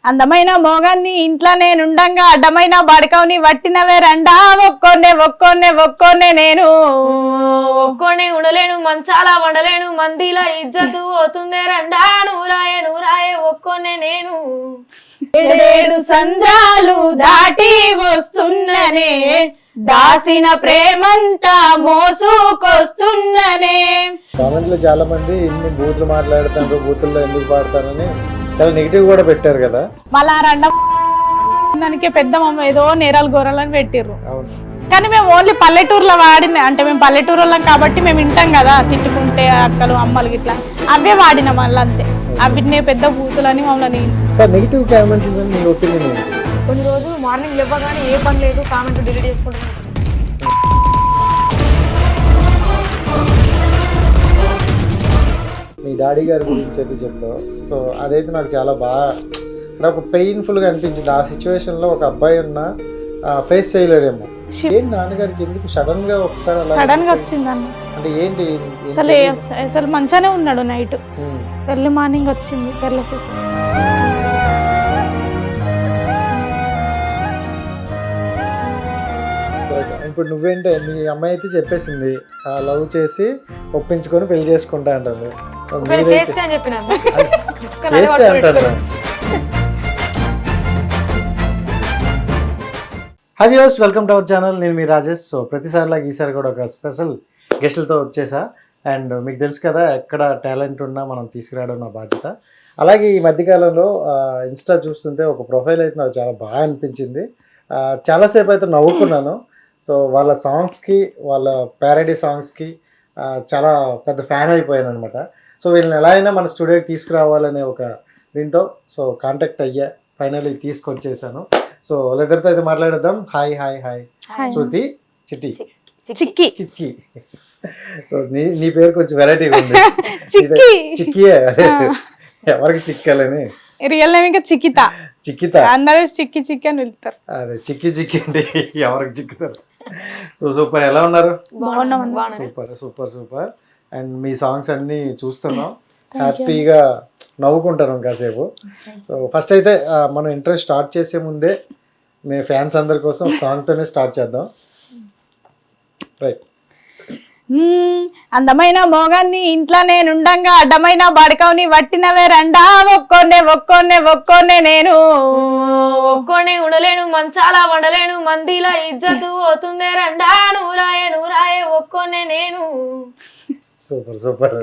అందమైన మోగాన్ని ఇంట్లో నేనుండంగా అడ్డమైన బడకవుని వట్టినవే రండా ఒక్కొన్నే నేను ఒక్కోనే ఉండలేను మంచాల వండలేను మందిలా ఇజ్జతు పోతుందే రండా నూరాయే ఒక్కోనే నేను ఏడేడు సంద్రాలు దాటి వస్తున్ననే దాసిన ప్రేమంతా మోసుకొస్తున్ననే. కామెంట్లు చాలా మంది ఇన్ని బూతులు మాట్లాడుతారు, బూతుల్లో ఎందుకు పాడతారని చాలా నెగిటివ్ కూడా పెట్టారు కదా. మళ్ళా దానికి పెద్ద మమ్మ ఏదో నేరాలు గోరాలని పెట్టిర్రు. అవును, కానీ మేము ఓన్లీ పల్లెటూరులో వాడిన, అంటే మేము పల్లెటూరు వాళ్ళం కాబట్టి మేము వింటాం కదా, తిట్టుకుంటే అక్కలు అమ్మలు ఇట్లా అవే వాడినాం మళ్ళీ అంతే. అవిటినే పెద్ద బూతులని మమ్మల్ని. సార్ నెగిటివ్ కామెంట్లు మీ ఒపీనియన్ ఏంటి? కొన్ని రోజులు మార్నింగ్ లేవగానే ఏ పని లేదు కామెంట్ డిలీట్ చేసుకుంటున్నాను. మీ డాడీ గారి గురించి అయితే చెప్పావు. సో అదైతే నాకు చాలా బాగా, నాకు పెయిన్ఫుల్గా అనిపించింది. ఆ సిచ్యువేషన్లో ఒక అబ్బాయి ఉన్న ఫేస్ చేయలేడేమో. ఏంటి నాన్నగారికి ఎందుకు సడన్ గా ఒకసారి సడన్ గా వచ్చిందన్న, అంటే ఏంటి అసలు మంచిగానే ఉన్నాడు. నైట్ ఎర్లీ మార్నింగ్ వచ్చింది పెర్లసిస్. ఇప్పుడు నువ్వేంటే మీ అమ్మాయి అయితే చెప్పేసింది లవ్ చేసి ఒప్పించుకొని పెళ్లి చేసుకుంటా అంటారు. చేస్తే అని చెప్పిన చేస్తే అంటారు. High viewers, welcome to our channel. నేను మీ రాజేష్. సో ప్రతిసారిలాగా ఈసారి కూడా ఒక స్పెషల్ గెస్టులతో వచ్చేసా. అండ్ మీకు తెలుసు కదా, ఎక్కడ టాలెంట్ ఉన్నా మనం తీసుకురావడం నా బాధ్యత. అలాగే ఈ మధ్యకాలంలో ఇన్స్టా చూస్తుంటే ఒక ప్రొఫైల్ అయితే నాకు చాలా బాగా అనిపించింది. చాలాసేపు అయితే నవ్వుకున్నాను. సో వాళ్ళ సాంగ్స్కి, వాళ్ళ ప్యారడీ సాంగ్స్కి చాలా పెద్ద ఫ్యాన్ అయిపోయాను అనమాట. సో వీళ్ళని ఎలా అయినా మన స్టూడియోకి తీసుకురావాలనే ఒక దీంతో సో కాంటాక్ట్ అయ్యా, ఫైనల్లీ తీసుకొచ్చేసాను. సో వాళ్ళిద్దరితో అయితే మాట్లాడేద్దాం. హాయ్ హాయ్ హాయ్ శృతి, చిట్టి, చిక్కి. సో నీ పేరు కొంచెం వెరైటీగా ఉంది. చిక్కియే, ఎవరికి చిక్కాలని. రియల్ నేమ్ ఇంకా చిక్కిత, అందరూ చిక్కి అని వెళ్తారు. అదే చిక్కి అంటే ఎవరికి చిక్కుతారు. సో సూపర్, ఎలా ఉన్నారు? Super super super. And me songs అన్ని చూస్తున్నాం, హ్యాపీగా నవ్వుకుంటాను కాసేపు. సో ఫస్ట్ అయితే మనం ఇంట్రెస్ట్ స్టార్ట్ చేసే ముందే మీ ఫ్యాన్స్ అందరి కోసం ఒక సాంగ్తోనే స్టార్ట్ చేద్దాం. రైట్. అందమైన మోగాన్ని ఇంట్లో నేనుండంగా అడ్డమైన బడకవుని వట్టినవే రండా ఒక్కొన్నే నేను ఒక్కోనే ఉండలేను మంచాల వండలేను మందిలా ఇజ్జతు పోతుందే రండా నూరాయే ఒక్కోనే నేను. Super super.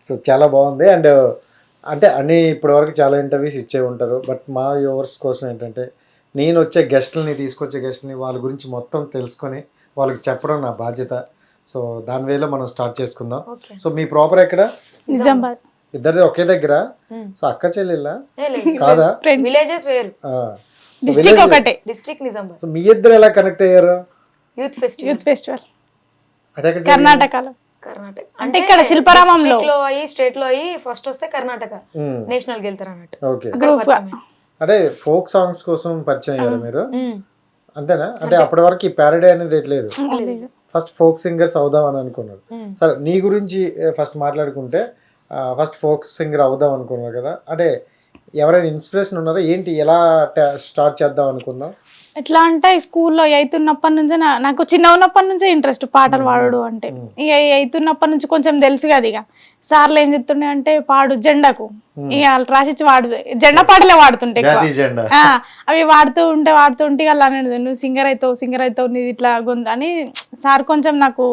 సో చాలా బాగుంది. అండ్ అంటే అన్నీ ఇప్పటివరకు చాలా ఇంటర్వ్యూస్ ఇచ్చే ఉంటారు, బట్ మా వ్యూవర్స్ కోసం ఏంటంటే నేను వచ్చే గెస్టులని, తీసుకొచ్చే గెస్టులని వాళ్ళ గురించి మొత్తం తెలుసుకొని వాళ్ళకి చెప్పడం నా బాధ్యత. సో దాని వేలో మనం స్టార్ట్ చేసుకుందాం. సో మీ ప్రాపర్ ఎక్కడ? నిజామాబాద్. ఇద్దరిది ఒకే దగ్గర? సో అక్క చెల్లెళ్ళా కాదా? విలేజెస్ వేరు, డిస్ట్రిక్ట్ ఒకటే, డిస్ట్రిక్ట్ నిజామాబాద్. సో మీ ఇద్దరు ఎలా కనెక్ట్ అయ్యారు? యూత్ ఫెస్టివల్ అదే కర్ణాటకలో. కర్ణాటక అంటే ఇక్కడ శిల్పారామంలో స్టేట్ లో అయ్యి ఫస్ట్ వస్తే కర్ణాటక నేషనల్ కి వెళ్తారు అన్నట్టు. ఓకే, అంటే ఫోక్ సాంగ్స్ కోసం పరిచయం అయ్యారు మీరు, అంతేనా? అంటే అప్పటి వరకు ఈ ప్యారడీ అనేది లేదు, ఫస్ట్ ఫోక్ సింగర్స్ అవుదాం అని అనుకున్నారు. సరే, నీ గురించి ఫస్ట్ మాట్లాడుకుంటే ఫస్ట్ ఫోక్ సింగర్ అవుదాం అనుకున్నారు కదా, అంటే ఎవరైనా ఇన్స్పిరేషన్ ఉన్నారా ఏంటి, ఎలా స్టార్ట్ చేద్దాం అనుకుందాం? ఎట్లా అంటే స్కూల్లో ఎయిత్ ఉన్నప్పటి నుంచే నాకు చిన్న ఉన్నప్పటి నుంచే ఇంట్రెస్ట్ పాటలు పాడడం అంటే. ఇక ఎయిత్ ఉన్నప్పటి నుంచి కొంచెం తెలుసు కదా, ఇక సార్లు ఏం చెప్తుండే అంటే పాడు జెండాకు, ఇక వాళ్ళు రాసిచ్చి వాడు జెండా పాటలే వాడుతుంటే అవి వాడుతూ ఉంటే ఇక అలా అనేది నువ్వు సింగర్ అవుతావు నీది ఇట్లా గొంతు అని సార్ కొంచెం నాకు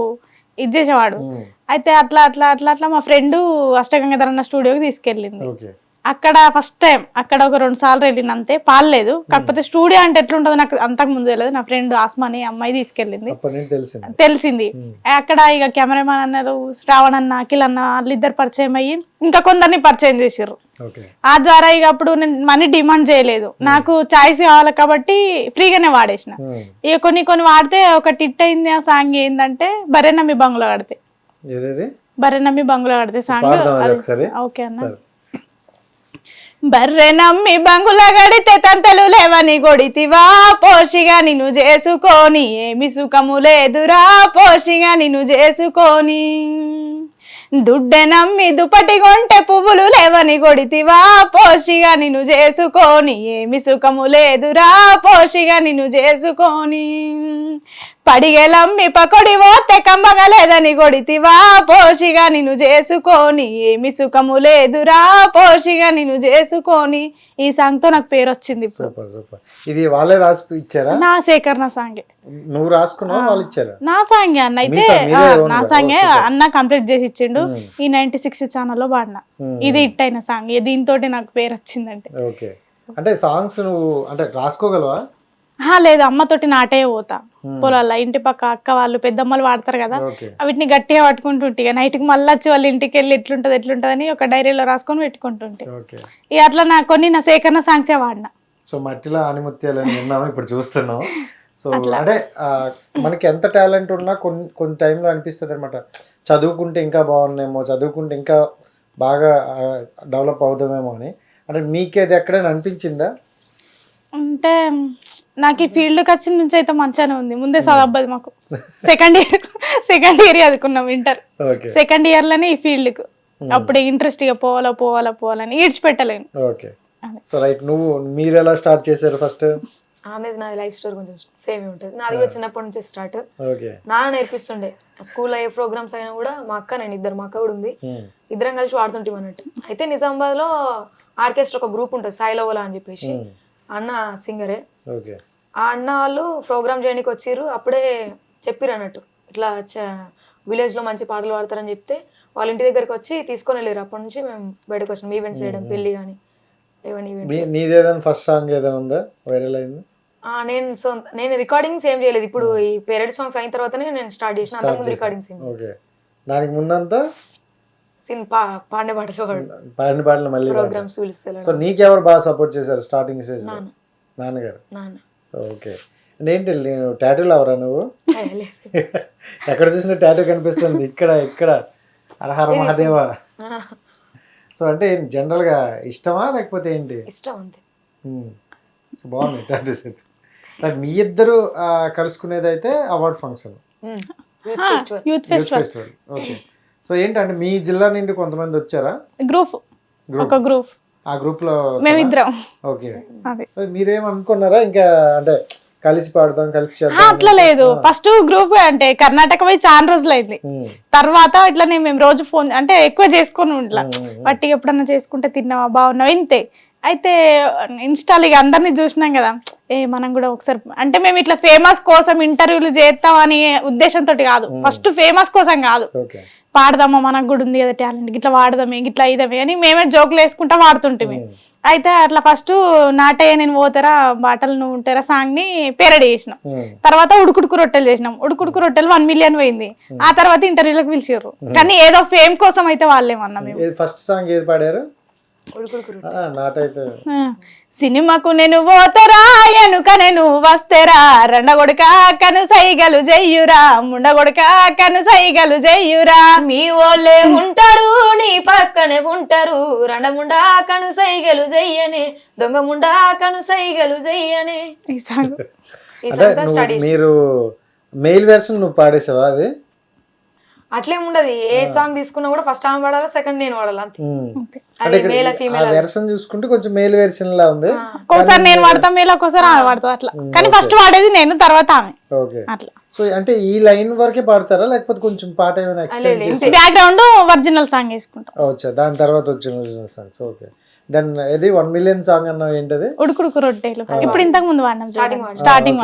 ఇది చేసేవాడు. అయితే అట్లా మా ఫ్రెండ్ అష్టగంగాధర్ అన్న స్టూడియోకి తీసుకెళ్ళింది. అక్కడ ఫస్ట్ టైం అక్కడ ఒక 2 సార్లు వెళ్ళింది అంతే, పాడలేదు. కాకపోతే స్టూడియో అంటే ఎట్లుంటుందో నాకు అంతకు ముందు తెలియదు. నా ఫ్రెండ్ ఆస్మాని అమ్మాయి తీసుకెళ్ళింది, తెలిసింది. అక్కడ ఇక కెమెరామాన్ అన్నారు, శ్రావణ్ అన్న, అఖిల్ అన్న, వాళ్ళిద్దరు పరిచయం అయ్యి ఇంకా కొందరిని పరిచయం చేసారు. ఆ ద్వారా ఇక అప్పుడు నేను మనీ డిమాండ్ చేయలేదు, నాకు చాయిస్ కావాలి కాబట్టి ఫ్రీగానే వాడేసిన. ఇక కొన్ని వాడితే ఒక టిట్ అయింది. ఆ సాంగ్ ఏంటంటే బర్రెనమ్మి బంగ్లా కడితే, బర్రెనమ్మి బంగ్లా కడితే సాంగ్. ఓకే అన్న. బర్రె నమ్మి బంగుల గడితే తంతలు లేవని గొడితివా, పోషిగా నిన్ను చేసుకొని ఏమి సుఖము లేదురా, పోషిగా నిన్ను చేసుకొని దుడ్డె నమ్మి దుపటి కొంటె పువ్వులు లేవని కొడితివా పోషిగా నిన్ను చేసుకొని ఏమి సుఖము లేదురా పోషిగా నిన్ను చేసుకొని పడిగెలమ్మి పకొడి పోతే కమ్మగలేదని కొడితివా పోషిగా నిన్ను చేసుకొని ఏమి సుఖము లేదురా పోషిగా నిన్ను చేసుకొని ఈ సాంగ్ తో నాకు పేరు వచ్చింది ఇప్పుడు. Super super. ఇది వాళ్ళే రాసి ఇచ్చారా? నా సేకరణ సాంగే. నువ్వు రాసుకున్నావా వాళ్ళు ఇచ్చారా? నా సాంగే అన్న అయితే నా సాంగే అన్న కంప్లీట్ చేసి ఇచ్చిండు. ఈ 96 ఛానల్లో పాడిన ఇది హిట్ అయిన సాంగ్. దీంతో నాకు పేరు వచ్చిందంటే. ఓకే. అంటే సాంగ్స్ నువ్వు అంటే రాసుకోగలవా? లేదు, అమ్మతోటి నాటే పోతా పొలాల్లో. ఇంటి పక్క అక్క వాళ్ళు పెద్దమ్మలు వాడతారు కదా, వీటిని గట్టిగా పట్టుకుంటుంటే నైట్కి మళ్ళీ వచ్చి వాళ్ళ ఇంటికి వెళ్ళి ఎట్లుంటదని ఒక డైరీలో రాసుకొని పెట్టుకుంటుంటే ఇక అట్లా నా కొన్ని నా సేకరణ సాంగ్సే వాడిన. సో మట్టిలో ఆనిముత్యాలని విన్నాము, ఇప్పుడు చూస్తున్నాం. సో అంటే మనకి ఎంత టాలెంట్ ఉన్నా కొన్ని టైంలో అనిపిస్తుంది అనమాట, చదువుకుంటే ఇంకా బాగున్నాయేమో, చదువుకుంటే ఇంకా బాగా డెవలప్ అవుతామేమో అని. అంటే మీకేది ఎక్కడైనా అనిపించిందా? అంటే నాకు ఈ ఫీల్డ్కి వచ్చిన నుంచి అయితే మంచిగానే ఉంది. ముందే చదవద్దు మాకు సెకండ్ ఇయర్ చదువుకున్నాం ఇంటర్. సెకండ్ ఇయర్ లోనే ఈ ఫీల్డ్కు అప్పుడు ఇంట్రెస్ట్ గా పోవాలని ఈడ్చిపెట్టలేను. ఓకే. సో రైట్, మీరు ఎలా స్టార్ట్ చేశారు ఫస్ట్? ఆమెది నాది లైఫ్ స్టోరీ కొంచెం సేమ్ ఉంటుంది. నాది కూడా చిన్నప్పటి నుంచి స్టార్ట్. నాన్న నేర్పిస్తుండే. స్కూల్లో ఏ ప్రోగ్రామ్స్ అయినా కూడా మా అక్క నేను మా అక్క కూడా ఉంది, ఇద్దరం కలిసి వాడుతుంటాం అన్నట్టు. అయితే నిజామాబాద్ లో ఆర్కెస్ట్రా ఒక గ్రూప్ ఉంటుంది, సాయిలోవలా అని చెప్పేసి. అన్న సింగరే. ఆ అన్న వాళ్ళు ప్రోగ్రామ్ చేయడానికి వచ్చిర్రు. అప్పుడే చెప్పిర్రు అన్నట్టు ఇట్లా విలేజ్ లో మంచి పాటలు పాడతారని చెప్తే వాళ్ళ ఇంటి దగ్గరికి వచ్చి తీసుకొని వెళ్ళారు. అప్పటి నుంచి మేము బయటకు వచ్చినాం ఈవెంట్స్ చేయడం, పెళ్లి కానీ ఏమైనా ఈవెంట్స్. ఫస్ట్ సాంగ్ ఏదైనా ఉందా వైరల్ అయింది? నేను రికార్డింగ్స్ ఏం చేయలేదు. ఇప్పుడు ఈ పేరెడ్ సాంగ్స్ అయిన తర్వాతనే నేను స్టార్ట్ చేసిన. అంతకుముందు రికార్డింగ్స్ దానికి ముందంతా పాడిన పాటలు మళ్ళీ ప్రోగ్రామ్స్ పిలుస్తారు. సో నీకెవరు బాగా సపోర్ట్ చేశారు స్టార్టింగ్ స్టేజ్? నాన్నగారు. So okay. ఏంటి నేను టాటూలు అవరా నువ్వు? ఎక్కడ చూసినా టాటూ కనిపిస్తుంది, ఇక్కడ హరహర మహాదేవ. సో అంటే జనరల్ గా ఇష్టమా లేకపోతే ఏంటి? ఇష్టం అంతే. సో బాగుంది టాటూస్. మీ ఇద్దరు కలుసుకునేది అయితే award function, youth festival. Okay. So ఏంటంటే మీ జిల్లా నుండి కొంతమంది వచ్చారా? ఒక గ్రూప్. ఆ గ్రూప్ లో మేమిద్దరం. ఓకే. మీరేమనుకున్నారా ఇంకా అంటే కలిసి పాడదాం కలిసి చేద్దాం? అట్లా లేదు. ఫస్ట్ గ్రూప్ అంటే కర్ణాటక పోయి చాలా రోజులు అయింది. తర్వాత ఇట్లానే మేము రోజు ఫోన్ అంటే ఎక్కువ చేసుకొని ఇట్లా బట్టి ఎప్పుడన్నా చేసుకుంటే తిన్నావా బాగున్నావా ఇంతే. అయితే ఇన్స్టాల్ ఇక అందరినీ చూసినాం కదా, మనం కూడా ఒకసారి అంటే మేము ఇట్లా ఫేమస్ కోసం ఇంటర్వ్యూలు చేస్తాం అనే ఉద్దేశంతో కాదు, ఫస్ట్ ఫేమస్ కోసం కాదు, పాడదామా మనకు కూడా ఉంది కదా టాలెంట్, ఇట్లా వాడదామే ఇట్లా ఇదమే అని మేమే జోకులు వేసుకుంటా వాడుతుంటే. అయితే అట్లా ఫస్ట్ నాటే నేను పోతారా బాటలు నువ్వు ఉంటారా సాంగ్ ని పేరడి చేసినాం. తర్వాత ఉడుకుడుకు రొట్టెలు చేసినాం. ఉడుకుడుకు రొట్టెలు 1 మిలియన్ పోయింది. ఆ తర్వాత ఇంటర్వ్యూలకు పిలిచారు, కానీ ఏదో ఫేమ్ కోసం అయితే వాళ్ళేమన్నా. మేము ఫస్ట్ సాంగ్ ఏది పాడారు? సినిమాకు నేను పోతరా ఎనుక నేను వస్తేరా రండగొడక కను సైగలు జయ్యురా ముండగొడక కను సైగలు జయ్యురా. మీ వాళ్ళే ఉంటారు నీ పక్కనే ఉంటారు రండముండా కను సైగలు జయ్యనే దొంగముండా కను సైగలు జయ్యనే. ఈ సాంగ్ మీరు మెయిల్ వెర్షన్ నువ్వు పాడేసావా? అది అట్లేముండదు. ఏ సాంగ్ తీసుకున్నా కూడా ఫస్ట్ ఆమె పాడాలా, సెకండ్ నేను పాడాలా అంతే. వెర్షన్ చూసుకుంటే కొంచెం మేల్ వెర్షన్ లా ఉంది. ఒక్కోసారి నేను వాడతా, మేల్ ఒక్కోసారి ఆమె వాడతా అట్లా. కానీ ఫస్ట్ వాడేది నేను, తర్వాత ఆమె. ఓకే. అట్లా. సో అంటే ఈ లైన్ వరకే పాడతారా లేకపోతే కొంచెం పాట ఏమైనా ఎక్స్టెండ్ చేసి బ్యాక్గ్రౌండ్ ఒరిజినల్ సాంగ్ వేసుకుంటా? వచ్చా దాని తర్వాత వచ్చిన ఒరిజినల్ సాంగ్స్. ఓకే. దెన్ ఇది 1 మిలియన్ సాంగ్ అన్న ఏంటది? ఉడుకుడుకు రొట్టెలు. ఇప్పుడు ఇంతకు ముందు వాడినాం, స్టార్టింగ్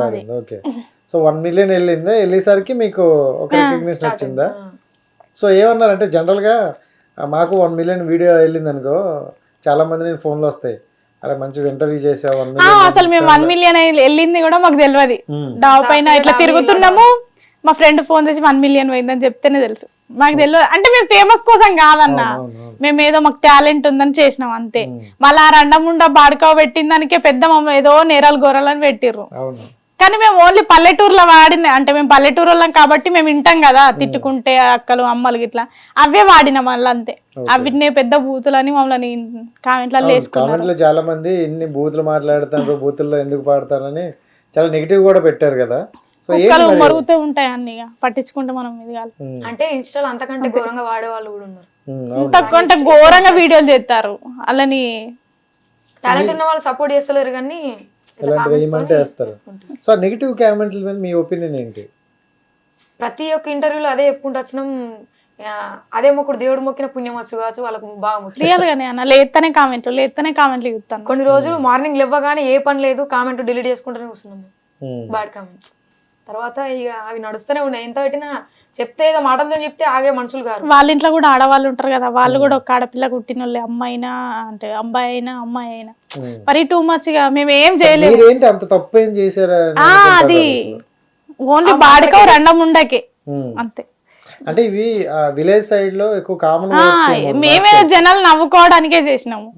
పాడింది. ఓకే. సో 1 మిలియన్ వెళ్ళిందా? వెళ్ళేసరికి మీకు ఒక రికగ్నిషన్ వచ్చిందా? సో ఏమన్నారంటే జనరల్గా మాకు 1 మిలియన్ వీడియో వెళ్ళింది అనుకో, చాలా మంది నేను ఫోన్లో వస్తాయి, అరే మంచిగా ఇంటర్వ్యూ చేసావు 1 మిలియన్. అసలు మేము 1 మిలియన్ వెళ్ళింది కూడా మాకు తెలియదు. డాబా పైన ఇట్లా తిరుగుతున్నాము, మా ఫ్రెండ్ ఫోన్ చేసి 1 మిలియన్ పోయిందని చెప్తేనే తెలుసు. మాకు తెలియదు. అంటే మేము ఫేమస్ కోసం కాదన్నా, మేము ఏదో మాకు టాలెంట్ ఉందని చేసినాం అంతే. మళ్ళీ ఆ రండముండా బాడుకావ పెట్టిన దానికే పెద్ద మమ్మ ఏదో నేరాలు గొర్రెలని పెట్టిర్రు. కానీ మేము ఓన్లీ పల్లెటూరులో వాడిన, అంటే మేము పల్లెటూరు వాళ్ళం కాబట్టి మేము వింటాం కదా తిట్టుకుంటే అక్కలు అమ్మలు గిట్లా, అవే వాడినాం మళ్ళీ అంతే. అవిటినే పెద్ద బూతులని మమ్మల్ని కామెంట్లలో వేసుకున్నారు. చాలా మంది ఇన్ని బూతులు మాట్లాడుతారు, బూతుల్లో ఎందుకు పాడతారని చాలా నెగిటివ్ కూడా పెట్టారు కదా. సో కుక్కలు మరుగుతూ ఉంటాయి అన్ని ఇక పట్టించుకుంటే మనం ఇది కాదు. అంటే ఇన్స్టాల్ అంతకంటే ఘోరంగా వాడే వాళ్ళు కూడా ఉన్నారు. అంతకంటే ఘోరంగా వీడియోలు చేస్తారు. అలాని టాలెంట్ ఉన్న వాళ్ళు సపోర్ట్ చేస్తలేరు కానీ ఇలాంటి వేయమంటే వేస్తారు. సో నెగిటివ్ కామెంట్ల మీద మీ ఒపీనియన్ ఏంటి? ప్రతి ఒక్క ఇంటర్వ్యూలో అదే చెప్పుకుంటూ వచ్చినాం, అదే మొక్కుడు దేవుడు మొక్కిన పుణ్యం వచ్చు కావచ్చు వాళ్ళకు బాగా ముఖ్యం. రియల్ గానే అన్న లేస్తేనే కామెంట్లు చూస్తాను. కొన్ని రోజులు మార్నింగ్ లేవగానే ఏ పని లేదు కామెంట్ డిలీట్ చేసుకుంటూనే కూర్చున్నాము, బ్యాడ్ కామెంట్స్. తర్వాత ఇక అవి నడుస్తూనే ఉన్నాయి. ఎంత పెట్టినా చెప్తే ఏదో మాటలతో చెప్తే ఆగే మనుషులు గారు. వాళ్ళ ఇంట్లో కూడా ఆడవాళ్ళు ఉంటారు కదా, వాళ్ళు కూడా ఒక ఆడపిల్ల కుట్టిన వాళ్ళే, అమ్మాయినా అంటే అబ్బాయి అయినా అమ్మాయి అయినా మరి టూ మచ్ గా మేము ఏం చేయలేము. మీరేంటి అంత తప్పు ఏం చేశారా? అది ఓన్లీ బాడికో రెండం ఉండకే అంతే. అంటే ఇవి విలేజ్ సైడ్ లో ఎక్కువ కామన్. మేమేదో జనాలు నవ్వుకోవడానికే చేసినాము,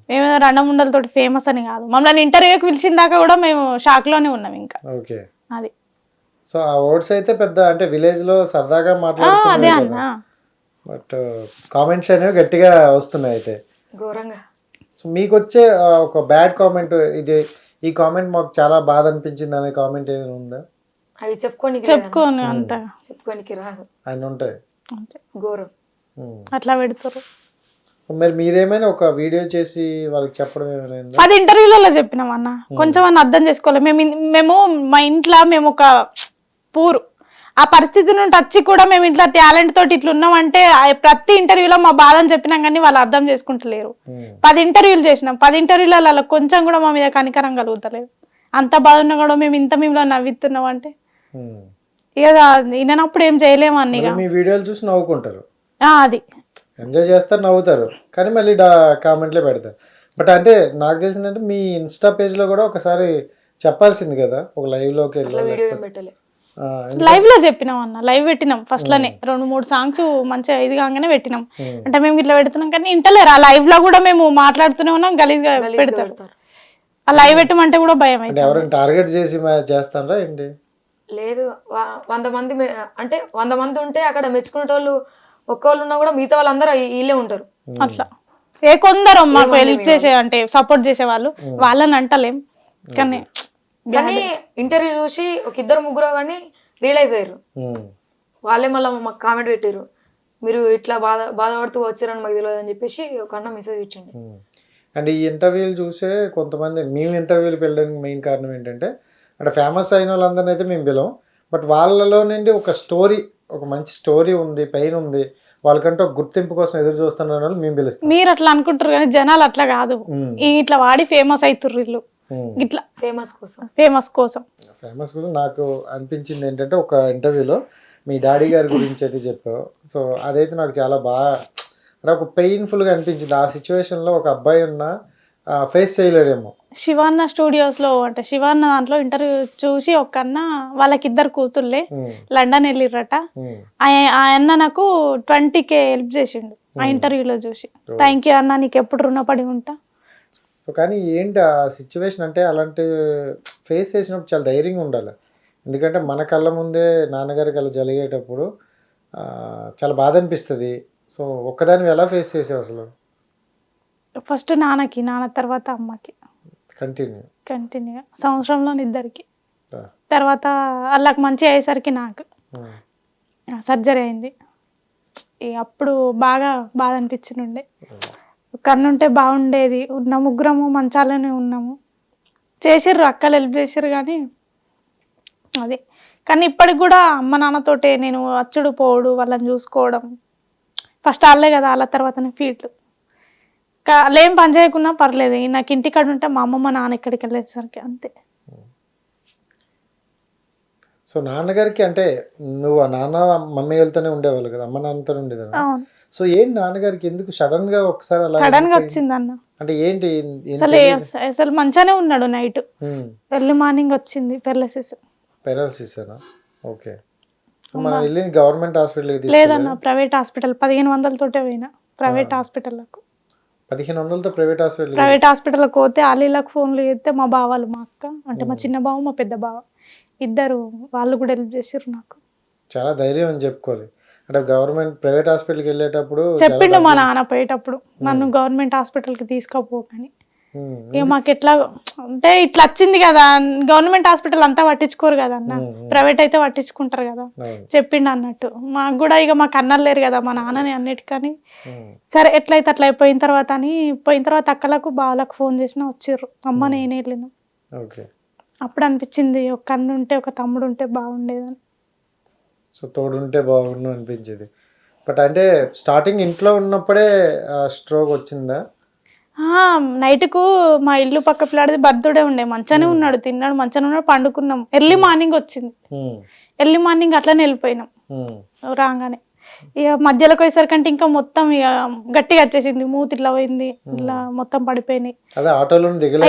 మేమేదో రెండముండలతోటి ఫేమస్ అని కాదు. మమ్మల్ని ఇంటర్వ్యూకి పిలిచిన దాకా కూడా మేము షాక్ లోనే ఉన్నాం ఇంకా. ఓకే, అది సో ఆ వర్డ్స్ అయితే పెద్ద అంటే విలేజ్ లో సరదాగా మాట్లాడుతున్నారు, బట్ కామెంట్స్ అనేవి గట్టిగా వస్తున్నాయి అయితే ఘోరంగా. సో మీకు వచ్చే ఒక బ్యాడ్ కామెంట్, ఇది ఈ కామెంట్ మాకు చాలా బాధ అనిపించింది అనే కామెంట్ ఏదైనా ఉందా? అవి చెప్పుకోని అంత చెప్పుకోనికి రాదు, ఆయన ఉంటాయి ఘోరం అట్లా పెడతారు. మరి మీరేమైనా ఒక వీడియో చేసి వాళ్ళకి చెప్పడం ఏమైనా? అది ఇంటర్వ్యూలలో చెప్పినాం అన్న, కొంచెం అన్న అర్థం చేసుకోవాలి. మేము మా ఇంట్లో మేము ఒక పూరు ఆ పరిస్థితి నుండి వచ్చి కూడా మేము ఇంట్లో టాలెంట్ తోటి ఇట్లా ఉన్నామంటే ప్రతి ఇంటర్వ్యూలో మా బాధని చెప్పినాం కానీ వాళ్ళు అర్థం చేసుకుంటలేరు. 10 ఇంటర్వ్యూలు చేసినాం, 10 ఇంటర్వ్యూలలో కొంచెం కూడా మా మీద కనికరం కలుగుతలేదు. అంత బాధ ఉన్నా కూడా మేము ఇంత మేము నవ్విస్తున్నాం అంటే ఇక వినప్పుడు ఏం చేయలేము అన్ని. మీ వీడియోలు చూసి నవ్వుకుంటారు, అది ఎంజాయ్ చేస్తారు, నవ్వుతారు, కానీ మళ్ళీ కామెంట్లే పెడతారు. బట్ అంటే నాకు తెలిసిందంటే మీ ఇన్స్టా పేజ్ లో కూడా ఒకసారి చెప్పాల్సింది కదా, ఒక లైవ్ లోకి వెళ్ళి. లైవ్ లో చెప్పినాం అన్న, లైవ్ పెట్టినాం ఫస్ట్ లోనే 2-3 సాంగ్స్ మంచిగా ఇది కాగానే పెట్టినాం. అంటే మేము ఇట్లా పెడుతున్నాం కానీ ఇంటలేరు. ఆ లైవ్ లో కూడా మేము మాట్లాడుతూనే ఉన్నాం, గలీజ్గా పెడతారు. ఆ లైవ్ పెట్టమంటే కూడా భయం అయితే. ఎవరైనా టార్గెట్ చేసి చేస్తారా ఏంటి? లేదు, 100 మంది అంటే 100 మంది ఉంటే అక్కడ మెచ్చుకునేటోళ్ళు ఒక్కళ్ళు ఉన్నా కూడా మిగతా వాళ్ళందరూ వీళ్ళే ఉంటారు. అట్లా కొందరు మాకు హెల్ప్ చేసే అంటే సపోర్ట్ చేసే వాళ్ళు, వాళ్ళని అంటలేం కానీ ఇంటర్వ్యూ చూసి ఒక 2-3 కానీ రియలైజ్ అయ్యారు. వాళ్ళే మళ్ళీ మాకు కామెంట్ పెట్టారు, మీరు ఇట్లా బాధపడుతూ వచ్చారని మాకు తెలియదు అని చెప్పేసి ఒక అన్న మెసేజ్ ఇచ్చింది. అండ్ ఈ ఇంటర్వ్యూలు చూసే కొంతమంది మేము ఇంటర్వ్యూలకు వెళ్ళడానికి మెయిన్ కారణం ఏంటంటే, అంటే ఫేమస్ అయిన వాళ్ళందరినీ అయితే మేము పిలవం, బట్ వాళ్ళలో నుండి ఒక స్టోరీ, ఒక మంచి స్టోరీ ఉంది, పెయిన్ ఉంది, వాళ్ళకంటే ఒక గుర్తింపు కోసం ఎదురు చూస్తున్న వాళ్ళు మేము పిలుస్తాం. మీరు అట్లా అనుకుంటారు కానీ జనాలు అట్లా కాదు, ఇట్లా వాడి ఫేమస్ అవుతుర్రు వీళ్ళు ఇట్లా ఫేమస్ కోసం. నాకు అనిపించింది ఏంటంటే, ఒక ఇంటర్వ్యూలో మీ డాడీ గారి గురించి అయితే చెప్పావు. సో అదైతే నాకు చాలా బాగా అంటే ఒక పెయిన్ఫుల్గా అనిపించింది. ఆ సిచ్యువేషన్లో ఒక అబ్బాయి ఉన్న ఫేస్ చేయలేడేమో. శివాన్న స్టూడియోస్ లో అంటే శివాన్న దాంట్లో ఇంటర్వ్యూ చూసి ఒక అన్న, వాళ్ళకి 2 కూతుర్లే లండన్ వెళ్ళిర్రట, ఆ అన్న నాకు 20K హెల్ప్ చేసిండు ఆ ఇంటర్వ్యూలో చూసి. థ్యాంక్ యూ అన్న, నీకు ఎప్పుడు రుణపడి ఉంటా. సో కానీ ఏంటి ఆ సిచ్యువేషన్ అంటే, అలాంటి ఫేస్ చేసినప్పుడు చాలా ధైర్యంగా ఉండాలి. ఎందుకంటే మన కళ్ళ ముందే నాన్నగారికి అలా జరిగేటప్పుడు చాలా బాధ అనిపిస్తుంది. సో ఒక్కదాన్ని ఎలా ఫేస్ చేసావు అసలు? ఫస్ట్ నాన్న తర్వాత అమ్మకి కంటిన్యూ సంవత్సరంలో 2 తర్వాత వాళ్ళకి మంచి అయ్యేసరికి నాకు సర్జరీ అయింది. అప్పుడు బాగా బాధ అనిపించిండే, కన్నుంటే బాగుండేది. ఉన్న 3 మంచాలనే ఉన్నాము, చేసిర్రు అక్కలు హెల్ప్ చేసిర్రు కానీ అదే. కానీ ఇప్పటికి కూడా అమ్మ నాన్నతోటే నేను అచ్చుడు పోవడు, వాళ్ళని చూసుకోవడం. ఫస్ట్ వాళ్ళే కదా, వాళ్ళ తర్వాతనే ఫీట్లు. వాళ్ళేం పని చేయకున్నా పర్లేదు, నాకు ఇంటికాడ ఉంటే మా అమ్మమ్మ నాన్న ఎక్కడికి వెళ్ళేసరికి అంతే. సో నాన్నగారికి అంటే నువ్వు నాన్న మమ్మీ వెళ్తూనే ఉండేవాళ్ళు కదా, అమ్మ నాన్నతోనే ఉండేదాన్ని. సో ఏంటి నాన్నగారికి ఎందుకు సడన్ గా ఒకసారి అలా సడన్ గా వచ్చింది అన్న? అంటే ఏంటి అసలు మంచిగానే ఉన్నాడు, నైట్ ఎర్లీ మార్నింగ్ వచ్చింది పెరాలసిస్. ఓకే, మనం వెళ్ళింది గవర్నమెంట్ హాస్పిటల్? లేదన్న, ప్రైవేట్ హాస్పిటల్. 1500 తోటే పోయినా ప్రైవేట్ హాస్పిటల్లకు. 1500తో ప్రైవేట్ హాస్పిటల్కి పోతే వాళ్ళకి ఫోన్లు చేస్తే మా బావాలు, మా అక్క అంటే మా చిన్న బావ, మా పెద్ద బావ 2 వాళ్ళు కూడా హెల్ప్ చేసారు నాకు. చాలా ధైర్యం అని చెప్పుకోవాలి. అంటే గవర్నమెంట్ ప్రైవేట్ హాస్పిటల్కి వెళ్ళేటప్పుడు చెప్పిండు మా నాన్న పోయేటప్పుడు, నన్ను గవర్నమెంట్ హాస్పిటల్కి తీసుకుపోకని. ఇక మాకు ఎట్లా అంటే ఇట్లా వచ్చింది కదా, గవర్నమెంట్ హాస్పిటల్ అంతా పట్టించుకోరు కదా అన్న, ప్రైవేట్ అయితే పట్టించుకుంటారు కదా, చెప్పిండు అన్నట్టు. మాకు కూడా ఇక మాకు అన్నలు లేరు కదా మా నాన్నని అన్నిటికని, సరే ఎట్లయితే అట్లా అయిపోయిన తర్వాత అక్కలకు బావలకు ఫోన్ చేసినా వచ్చిర్రు. అమ్మ నేను వెళ్ళిన. అప్పుడు అనిపించింది ఒక అన్న ఉంటే ఒక తమ్ముడు ఉంటే బాగుండేదని. సో తోడుంటే బాగుండు అనిపించేది. బట్ అంటే స్టార్టింగ్ ఇంట్లో ఉన్నప్పుడే స్ట్రోక్ వచ్చిందా? నైట్కు మా ఇల్లు పక్క పిల్లాడిది బర్త్డే ఉండే, మంచానే ఉన్నాడు, తిన్నాడు, మంచానే ఉన్నాడు, పండుకున్నాం. ఎర్లీ మార్నింగ్ వచ్చింది, ఎర్లీ మార్నింగ్ అట్లనే వెళ్ళిపోయినాం. రాగానే ఇక మధ్యలోకి పోయేసరికంటే ఇంకా మొత్తం ఇక గట్టిగా వచ్చేసింది, మూతి ఇట్లా పోయింది, ఇట్లా మొత్తం పడిపోయినాయి.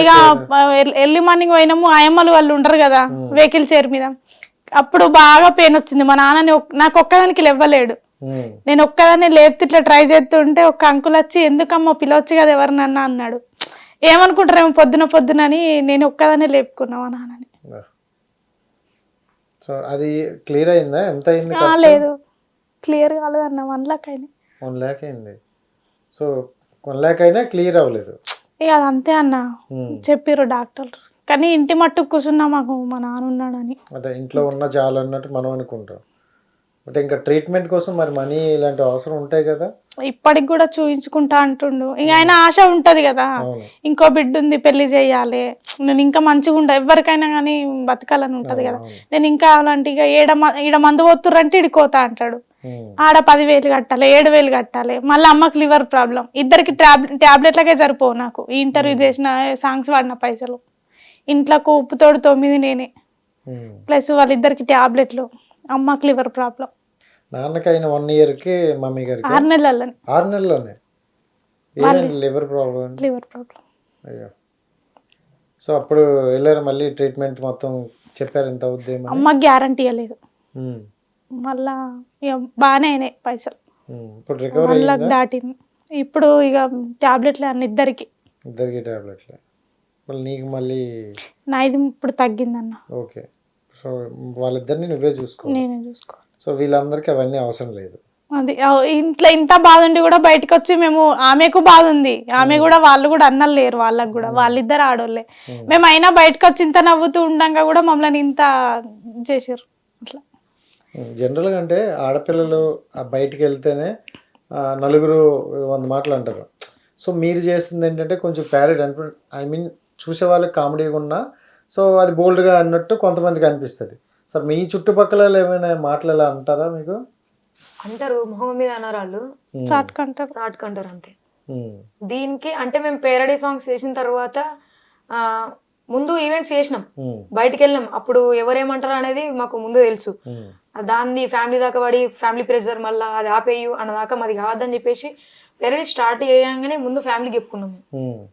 ఇక ఎర్లీ మార్నింగ్ పోయినాము, ఆయమ్మలు వాళ్ళు ఉంటారు కదా వెహికల్ చైర్ మీద, అప్పుడు బాగా పెయిన్ వచ్చింది. మా నాన్నని నాకు ఒక్కదానికి లేవ్వలేడు, నేను ఒక్కదాన్ని లేపితే ఇట్లా ట్రై చేస్తుంటే ఒక అంకుల్ వచ్చి ఎందుకమ్మా పిలవచ్చు కదా ఎవరినన్నా అన్నాడు. ఏమనుకుంటారేమో పొద్దునని నేను ఒక్కదాన్ని లేపుకున్నా మా నాన్నని. సో అది క్లియర్ అయిందా? ఎంత అయింది? లేదు, క్లియర్ కాలేదన్న. 1 lakh అయింది. 1 lakh అయింది. సో 1 lakh అయినా క్లియర్ అవ్వలేదు. ఇక అదంతే అన్న చెప్పారు డాక్టర్. కానీ ఇంటి మట్టుకు కూర్చున్నా మాకు మా నాన్న ఉన్నాడని. అదే ఇంట్లో ఉన్న చాలు అన్నట్టు మనం అనుకుంటాం. బట్ ఇంకా ట్రీట్మెంట్ కోసం మరి మనీ ఇలాంటి అవసరం ఉంటాయి కదా. ఇప్పటికి కూడా చూయించుకుంటా అంటుండు. ఇక ఆయన ఆశ ఉంటది కదా, ఇంకో బిడ్డ ఉంది పెళ్లి చేయాలి, నేను ఇంకా మంచిగా ఉంటా, ఎవరికైనా కానీ బతకాలని ఉంటది కదా, నేను ఇంకా అలాంటి ఇక ఈడ మందు పోతుర్రంటే ఇడికోతా అంటాడు. ఆడ 10,000 కట్టాలి, 7,000 కట్టాలి, మళ్ళీ అమ్మకి లివర్ ప్రాబ్లం, ఇద్దరికి టాబ్లెట్లకే సరిపోవు నాకు. ఈ ఇంటర్వ్యూ చేసిన సాంగ్స్ వాడిన పైసలు, ఇంట్లోకి ఉప్పుతోడు 9 నేనే, ప్లస్ వాళ్ళిద్దరికి టాబ్లెట్లు, అమ్మకి లివర్ ప్రాబ్లం. నాన్నకైన 1 yearకి మమ్మీ గారికి 6 నెలల్లోనే. 6 నెలల్లోనే లివర్ ప్రాబ్లం. అయ్యో. సో అప్పుడు వెళ్ళారు మళ్ళీ ట్రీట్మెంట్ మొత్తం చెప్పారు ఎంత అవుద్ది? అమ్మకి గ్యారంటీ ఇవ్వలేదు, మళ్ళా ఇక బాగానే అయినాయి పైసలు. ఇప్పుడు రికవర్ 1 lakh దాటింది. ఇప్పుడు ఇక టాబ్లెట్లే అన్న ఇద్దరికి టాబ్లెట్లే. నీకు మళ్ళీ నాది ఇప్పుడు తగ్గిందన్న. ఓకే. సో వాళ్ళిద్దరిని నువ్వే చూసుకో. నేనే చూసుకో. సో వీళ్ళందరికీ అవన్నీ అవసరం లేదు. అది ఇంట్లో ఇంత బాధ ఉండి కూడా బయటకు వచ్చి మేము, ఆమెకు బాధ ఉంది, ఆమె కూడా, వాళ్ళు కూడా అన్నలు లేరు వాళ్ళకు కూడా, వాళ్ళిద్దరు ఆడోళ్ళే. మేము అయినా బయటకు వచ్చి ఇంత నవ్వుతూ ఉండగా కూడా మమ్మల్ని ఇంత చేసారు. అట్లా జనరల్గా అంటే ఆడపిల్లలు బయటికి వెళ్తేనే నలుగురు 100 మాటలు అంటారు. సో మీరు చేస్తుంది ఏంటంటే కొంచెం ప్యారెడ్ ఐ మీన్ చూసే వాళ్ళకి కామెడీగా ఉన్నా, సో అది బోల్డ్గా అన్నట్టు కొంతమందికి అనిపిస్తుంది. సార్ మీ చుట్టుపక్కల ఏమైనా మాటలు ఎలా అంటారా మీకు? అంటారు, మొహం మీద అన్నారు వాళ్ళు, చాటుకంటారు అంతే. దీనికి అంటే మేము పేరడీ సాంగ్స్ చేసిన తర్వాత ముందు ఈవెంట్స్ చేసినాం, బయటికి వెళ్ళినాం, అప్పుడు ఎవరేమంటారు అనేది మాకు ముందు తెలుసు. దాన్ని ఫ్యామిలీ దాకా పడి ఫ్యామిలీ ప్రెషర్ మళ్ళీ అది ఆపేయు అన్నదాకా మాది కావద్దని చెప్పేసి పేరడీ స్టార్ట్ చేయగానే ముందు ఫ్యామిలీకి చెప్పుకున్నాము,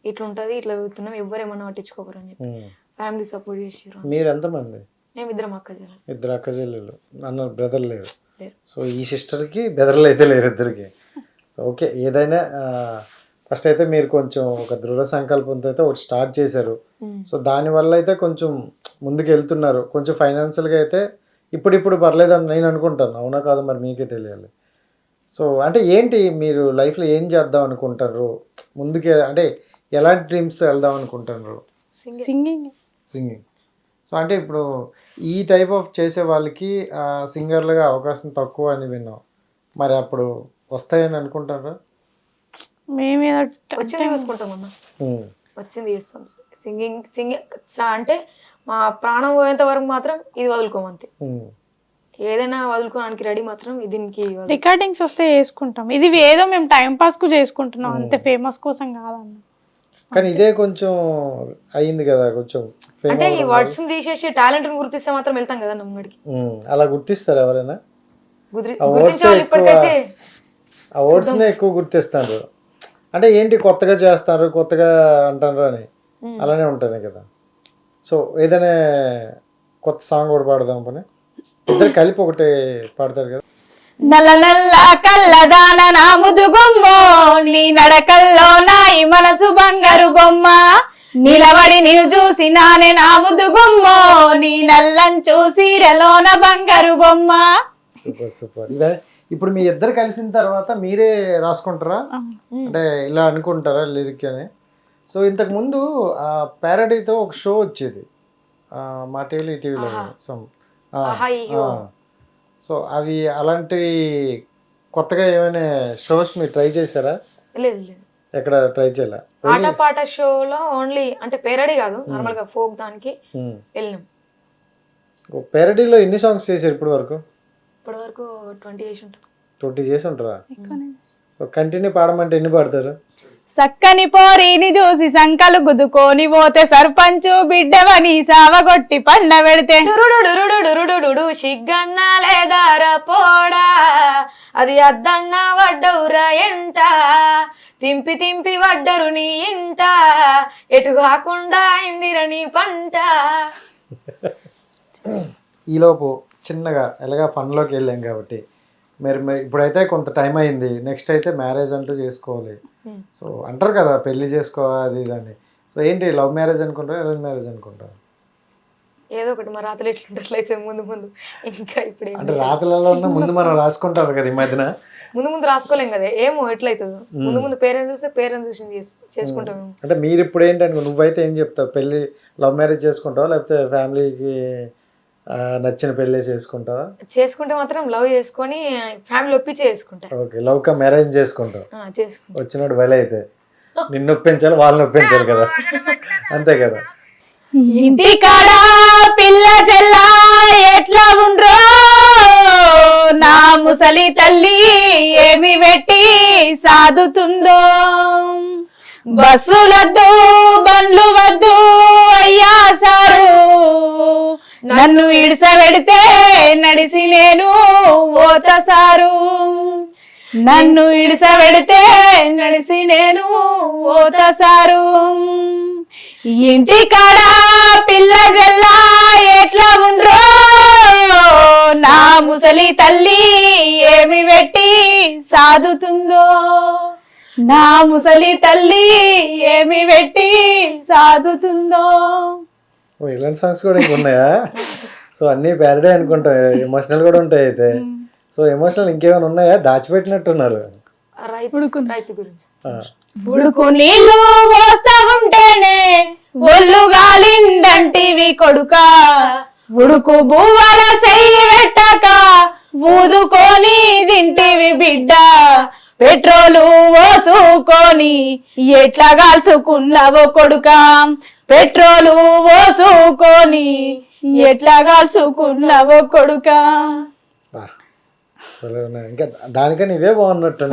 ఇట్లుంటది, ఇట్లా చదువుతున్నాం, ఎవరేమన్నా పట్టించుకోకరు అని చెప్పి ఫ్యామిలీ సపోర్ట్ చేసారు. మీరు ఎంతమంది? మేము 2 అక్క చెల్లెలు. అన్న బ్రదర్ లేరు. సో ఈ సిస్టర్కి బ్రదర్లు అయితే లేరు ఇద్దరికి. ఓకే, ఏదైనా ఫస్ట్ అయితే మీరు కొంచెం ఒక దృఢ సంకల్పంతో అయితే ఒకటి స్టార్ట్ చేశారు. సో దానివల్ల అయితే కొంచెం ముందుకు వెళ్తున్నారు. కొంచెం ఫైనాన్షియల్గా అయితే ఇప్పుడు పర్లేదని నేను అనుకుంటాను. అవునా కాదు మరి మీకే తెలియాలి. సో అంటే ఏంటి మీరు లైఫ్లో ఏం చేద్దాం అనుకుంటారు ముందుకే, అంటే ఎలాంటి డ్రీమ్స్తో వెళ్దాం అనుకుంటున్నారు? సింగింగ్. సో అంటే ఇప్పుడు ఈ టైప్ ఆఫ్ చేసే వాళ్ళకి సింగర్లుగా అవకాశం తక్కువ అని విన్నాం, మరి అప్పుడు వస్తాయని అనుకుంటారా? మేమే వచ్చింది చూసుకుంటాం అన్న, వచ్చింది చేస్తాం. సింగింగ్ అంటే మా ప్రాణం పోయేంత వరకు మాత్రం ఇది వదులుకోమంతే. ఏదైనా వదులుకోవడానికి రెడీ మాత్రం దీనికి. రికార్డింగ్స్ వస్తే చేసుకుంటాం, ఇది ఏదో మేము టైం పాస్ కు చేసుకుంటున్నాం అంతే, ఫేమస్ కోసం కాదన్న. కానీ ఇదే కొంచెం అయింది కదా, కొంచెం అంటే ఈ వర్డ్స్ తీసేసి టాలెంట్ గుర్తిస్తే మాత్రం వెళ్తాం కదా ముంగడికి. అలా గుర్తిస్తారు ఎవరైనా? ఇప్పటికైతే ఆ వర్డ్స్ నే ఎక్కువ గుర్తిస్తారు. అంటే ఏంటి కొత్తగా చేస్తారు, కొత్తగా అంటారు అని అలానే ఉంటాయి కదా. సో ఏదైనా కొత్త సాంగ్ కూడా పాడదాం పని, ఇద్దరు కలిపి ఒకటే పాడతారు కదా. నల్ల నల్ల కళ్ళదాన నా ముదుగుమ్మో, నీ నడకల్లో నా ఈ మనసు బంగారు బొమ్మ, నిలబడి నిన్ను చూసి నానే నా ముదుగుమ్మో, నీ నల్లం చూసి రెలోన బంగారు బొమ్మ. సూపర్. ఇప్పుడు మీ ఇద్దరు కలిసిన తర్వాత మీరే రాసుకుంటారా, అంటే ఇలా అనుకుంటారా లిరిక్ అని? సో ఇంతకు ముందు ప్యారడీతో ఒక షో వచ్చేది మా టీవీలో సమ్ ఆహా ఇహో. సో అవి అలాంటివి కొత్తగా ఏమైనా షోస్ మీరు ట్రై చేశారా? లేదు లేదు, ఎక్కడ ట్రై చేయాల? ఆట పాట షోలో ఓన్లీ అంటే పేరడీ కాదు, నార్మల్ గా ఫోక్ దానికి వెళ్ళినాం. ప్యారడీలో ఎన్ని సాంగ్స్ చేశారు ఇప్పటి వరకు? ఇప్పటి వరకు 20 చేసి ఉంటాం. 20 చేసి ఉంటారా? సో కంటిన్యూ పాడమంటే ఎన్ని పాడతారు? సక్కని పోరీని చూసి సంకలు గుద్దుకొని పోతే సర్పంచు బిడ్డవని సావగొట్టి పండ పెడితే డురుడుడురుడుడురుడుడు సిగ్గన్న లేదార పోడా, అది అద్దన్న వడ్డవురా ఎంట, తింపి తింపి వడ్డరు నీ ఇంట, ఎటు కాకుండా ఇందిరని పంట. ఈలోపు చిన్నగా ఎలాగా పనిలోకి వెళ్ళాం కాబట్టి మీరు ఇప్పుడైతే కొంత టైం అయింది, నెక్స్ట్ అయితే మ్యారేజ్ అంటూ చేసుకోవాలి. సో అంటారు కదా పెళ్లి చేసుకోవాలి అది ఇదని. సో ఏంటి లవ్ మ్యారేజ్ అనుకుంటారా అరేంజ్ మ్యారేజ్ అనుకుంటారా? ఏదో ఒకటి మా రాత్రులు ఎట్లుంటట్లయితే ముందు ముందు, ఇంకా ఇప్పుడు అంటే రాత్రులలో ఉన్న ముందు మనం రాసుకుంటారు కదా ఈ మధ్యన. ముందు ముందు రాసుకోలేం కదా, ఏమో ఎట్లయితుందో. ముందు ముందు పేరెంట్స్ చూస్తే పేరెంట్స్ చూసి చేసుకుంటాం. అంటే మీరు ఇప్పుడు ఏంటనుకో, నువ్వైతే ఏం చెప్తావు? పెళ్లి లవ్ మ్యారేజ్ చేసుకుంటావా లేకపోతే ఫ్యామిలీకి నచ్చిన పెళ్ళి చేసుకుంటావా? చేసుకుంటే మాత్రం లవ్ చేసుకొని ఫ్యామిలీ ఒప్పించి చేసుకుంటా. ఓకే, లవ్ కమ్ మ్యారేజ్ చేసుకుంటావు. చేసుకుంటా. వచ్చినట్టు వెళ్ళ అయితే నిన్ను ఒప్పించాలి, వాళ్ళని ఒప్పించాలి కదా, అంతే కదా. ఇంటి కాడ పిల్ల చెల్ల ఎట్లా ఉండ్రో, నా ముసలి తల్లి ఏమి పెట్టి సాదుతుందో, బస్సులద్దు బండ్లు వద్దు అయ్యా సారు, నన్ను ఇడిసబెడితే నడిసి నేను ఓత సారు, నన్ను ఇడిసబెడితే నడిసి నేను ఓత సారు. ఇంటి కాడ పిల్ల జల్లా ఎట్లా ఉండ్రో, నా ముసలి తల్లి ఏమి పెట్టి సాదుతుందో, నా ముసలి తల్లి ఏమి పెట్టి సాదుతుందో. ఇలాంటి సాంగ్స్ కూడా ఇంకా ఉన్నాయా? సో అన్ని ప్యారడీ అనుకుంటా, ఎమోషనల్ కూడా ఉంటాయి అయితే. సో ఎమోషనల్ ఇంకేమైనా ఉన్నాయా? దాచిపెట్టినట్టున్నారు. రైతు గురించి ఉడుకు నీళ్ళు పోస్తా ఉంటేనే ఒళ్ళు గాలిందంటివి కొడుకా, ఉడుకు బువ్వల చెయ్యి పెట్టక ఊదుకొని తింటివి బిడ్డ, పెట్రోలు పోసుకొని ఎట్లా కాల్చుకున్నావో కొడుకా, పెట్రోలు పోసుకొని ఎట్లా కాల్చుకున్నావో కొడుకా. ఇంకా దానికని ఇవే బాగున్నట్టు,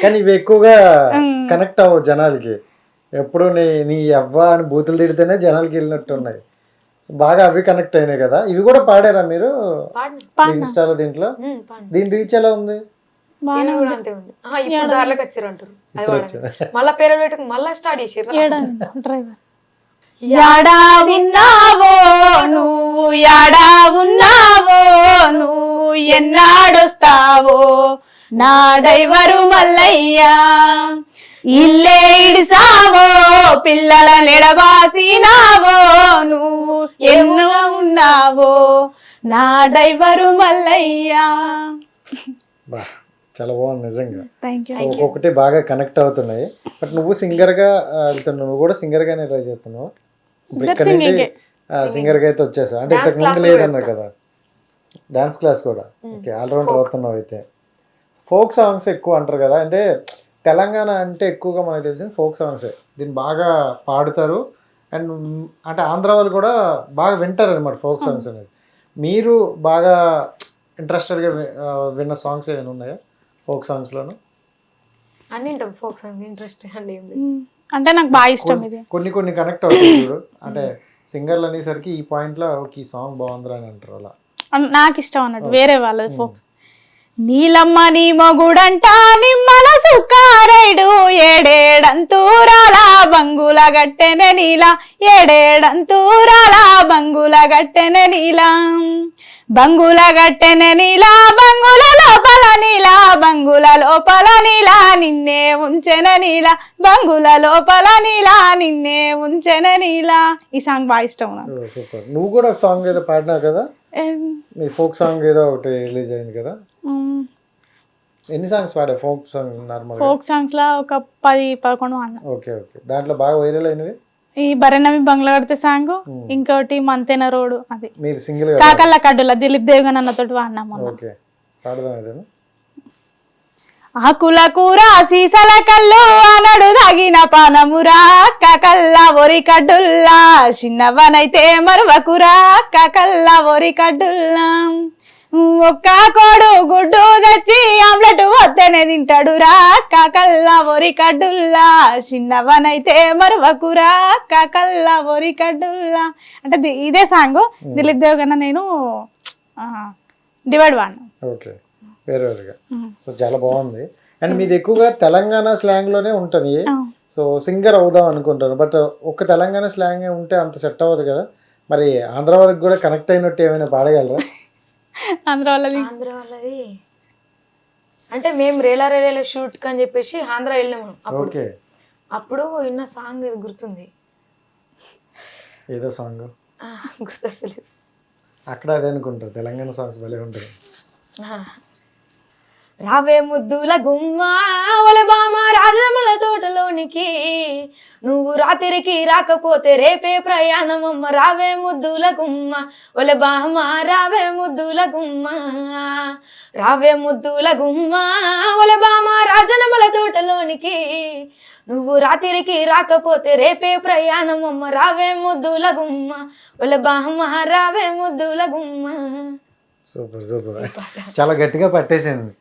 కానీ ఇవి ఎక్కువగా కనెక్ట్ అవ్వవు జనాలకి. ఎప్పుడు నీ అవ్వ అని బూతులు తిడితేనే జనాలకి వెళ్ళినట్టు ఉన్నాయి. బాగా అవి కనెక్ట్ అయినాయి కదా. ఇవి కూడా పాడారా మీరు ఇన్స్టాలో? దీంట్లో దీని రీచ్ ఎలా ఉంది? అంతే ఉంది. ఇప్పుడు దారిలోకి వచ్చారు అంటారు, మళ్ళా పేరు పెట్టుకు మళ్ళా స్టార్ట్ చేసారు. యాడా ఉన్నావో నువ్వు, యాడా ఉన్నావో నువ్వు, ఎన్నాడొస్తావో నా డ్రైవరు మల్లయ్యా, ఇల్లే ఇడిసావో పిల్లల నెడబాసినావో నువ్వు, ఎన్నో ఉన్నావో నా డ్రైవరు మల్లయ్యా. చాలా బాగుంది నిజంగా. సో ఒక్కొక్కటి బాగా కనెక్ట్ అవుతున్నాయి. బట్ నువ్వు సింగర్గా వెళ్తున్నావు, నువ్వు కూడా సింగర్గానే ట్రై చేస్తున్నావు. ఇక్కడ నుండి సింగర్గా అయితే వచ్చేసా, అంటే ఇంతకు ముందు లేదన్నారు కదా. డాన్స్ క్లాస్ కూడా ఓకే, ఆల్రౌండర్ అవుతున్నావు అయితే. ఫోక్ సాంగ్స్ ఎక్కువ అంటారు కదా, అంటే తెలంగాణ అంటే ఎక్కువగా మనకు తెలిసింది ఫోక్ సాంగ్సే. దీన్ని బాగా పాడుతారు అండ్ అంటే ఆంధ్ర వాళ్ళు కూడా బాగా వింటారు అనమాట ఫోక్ సాంగ్స్ అనేది. మీరు బాగా ఇంట్రెస్టెడ్గా విన్న సాంగ్స్ ఏమైనా ఉన్నాయా ఫోక్ సాంగ్స్లోను? అన్ని వింటాం ఫోక్ సాంగ్స్, ఇంట్రెస్ట్ అండి అంటే నాకు బాగా ఇష్టం ఇది. కొన్ని కనెక్ట్ అవుతాయి చూడు, అంటే సింగర్లు అనేసరికి ఈ పాయింట్లో ఈ సాంగ్ బాగుందిరా అని అంటారు, అలా నాకు ఇష్టం అన్నట్టు వేరే వాళ్ళది ఫోక్. నీలమ్మ నీ మొగుడంట నిమ్మల సుక్కారైడు, ఏడేడంతూరాల బంగుల గట్టెన నీల, ఏడేడంతూరాల బంగుల గట్టెన నీల, బంగుల గట్టెన నీల, బంగుల లోపల నీల, బంగుల లోపల నీల నిన్నే ఉంచెన నీల, బంగుల లోపల నీల నిన్నే ఉంచెన నీల. ఈ సాంగ్ బాగా ఇష్టం నాకు. సూపర్. నువ్వు కూడా సాంగ్ ఏదో పాడినావు కదా, నీ ఫోక్ సాంగ్ ఏదో ఒకటి రిలీజ్ అయింది కదా, ఎన్ని సాంగ్స్ పాడా folk song normal? Folk songs లా ఒక 10-11 అన్న. Okay okay. దాంట్లో బాగా వైరల్ అయినవి ఈ బరెనవి బంగ్లా కడితే సాంగ్, ఇంకోటి మంతెన రోడ్, అది మీరు సింగిల్ గా? కాకల్ల కడ్డుల దిలీప్ దేవగన్ అన్నతోటి వాడినాం మొన్న. ఓకే, పాడదాం ఏదైనా. ఆకుల కూర సీసల కళ్ళు అనడు తగిన పానమురా కాకల్ల ఒరి కడ్డుల్లా చిన్నవనైతే మరువకురా కాకల్ల ఒరి కడ్డుల్లా ఒక్క కోడు గుడ్డు తెచ్చి ఆమ్లెట్ వద్దనే తింటాడురా కాకల్ల ఒరి కడ్డుల్లా చిన్నవనైతే మరువకురా కాకల్ల ఒరి కడ్డుల్లా అంటే ఇదే సాంగ్ దిలీప్ దేవగన్న నేను డివైడ్ వాడినా. ఓకే, వేరే వేరుగా. సో చాలా బాగుంది. అండ్ మీది ఎక్కువగా తెలంగాణ స్లాంగ్ లోనే ఉంటుంది. సో సింగర్ అవుదాం అనుకుంటారు, బట్ ఒక్క తెలంగాణ స్లాంగ్ ఉంటే అంత సెట్ అవ్వదు కదా. మరి ఆంధ్ర వాళ్ళకి కూడా కనెక్ట్ అయినట్టు ఏమైనా పాడగలరా? ఆంధ్ర వాళ్ళది అంటే మేము రేలా రేలా షూట్ అని చెప్పేసి ఆంధ్ర వెళ్ళినాము. ఓకే, అప్పుడు విన్న సాంగ్ ఇది గుర్తుంది. ఏదో సాంగ్ గుర్తొస్తలేదు. అక్కడ అదే అనుకుంటారు, తెలంగాణ సాంగ్స్ భలే ఉంటుంది. రావే ముద్దుల గుమ్మ ఒలే బామ రాజముల తోటలోనికి నువ్వు రాత్రికి రాకపోతే రేపే ప్రయాణమమ్మ. రావే ముద్దుల గుమ్మ ఒలే బామ రావే ముద్దుల గుమ్మ రావే ముద్దుల గుమ్మ ఒలే బామ రాజనముల తోటలోనికి నువ్వు రాత్రికి రాకపోతే రేపే ప్రయాణమమ్మ. రావే ముద్దుల గుమ్మ ఒలే బామ రావే ముద్దుల గుమ్మ. సూపర్ సూపర్, చాలా గట్టిగా పట్టేసింది.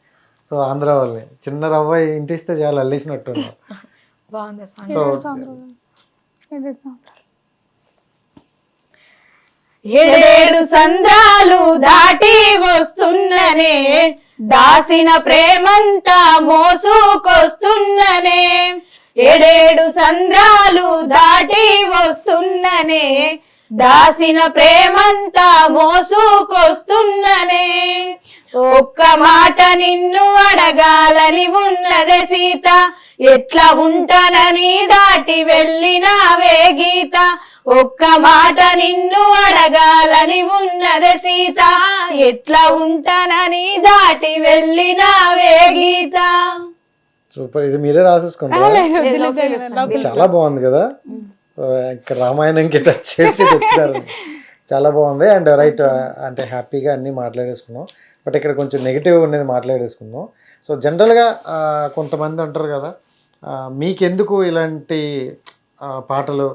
సో ఆంధ్ర వాళ్ళని చిన్న రవ్వ ఇంటిస్తే చాలా అల్లేసినట్టు. బాగుంది సో ఏడేడు సంద్రాలు దాటి వస్తున్ననే దాసిన ప్రేమంతా మోసుకొస్తున్ననే ఏడేడు సంద్రాలు దాటి వస్తున్ననే దాసిన ప్రేమంతా మోసుకొస్తున్ననే ఒక్క మాట నిన్ను అడగాలని ఉన్నదే సీత ఎట్లా ఉంటానని దాటి వెళ్ళినావే గీత ఒక్క మాట నిన్ను అడగాలని ఉన్నదే సీత ఎట్లా ఉంటానని దాటి వెళ్ళినావే గీత. సూపర్, ఇది మీరే రాసేసుకుంటారా? చాలా బాగుంది కదా. ఇక్కడ రామాయణంకి టచ్ చేసి తెచ్చినారు, చాలా బాగుంది. అండ్ రైట్, అంటే హ్యాపీగా అన్నీ మాట్లాడేసుకున్నాం, బట్ ఇక్కడ కొంచెం నెగిటివ్ ఉన్నది మాట్లాడేసుకున్నాం. సో జనరల్గా కొంతమంది అంటారు కదా, మీకెందుకు ఇలాంటి పాటలు,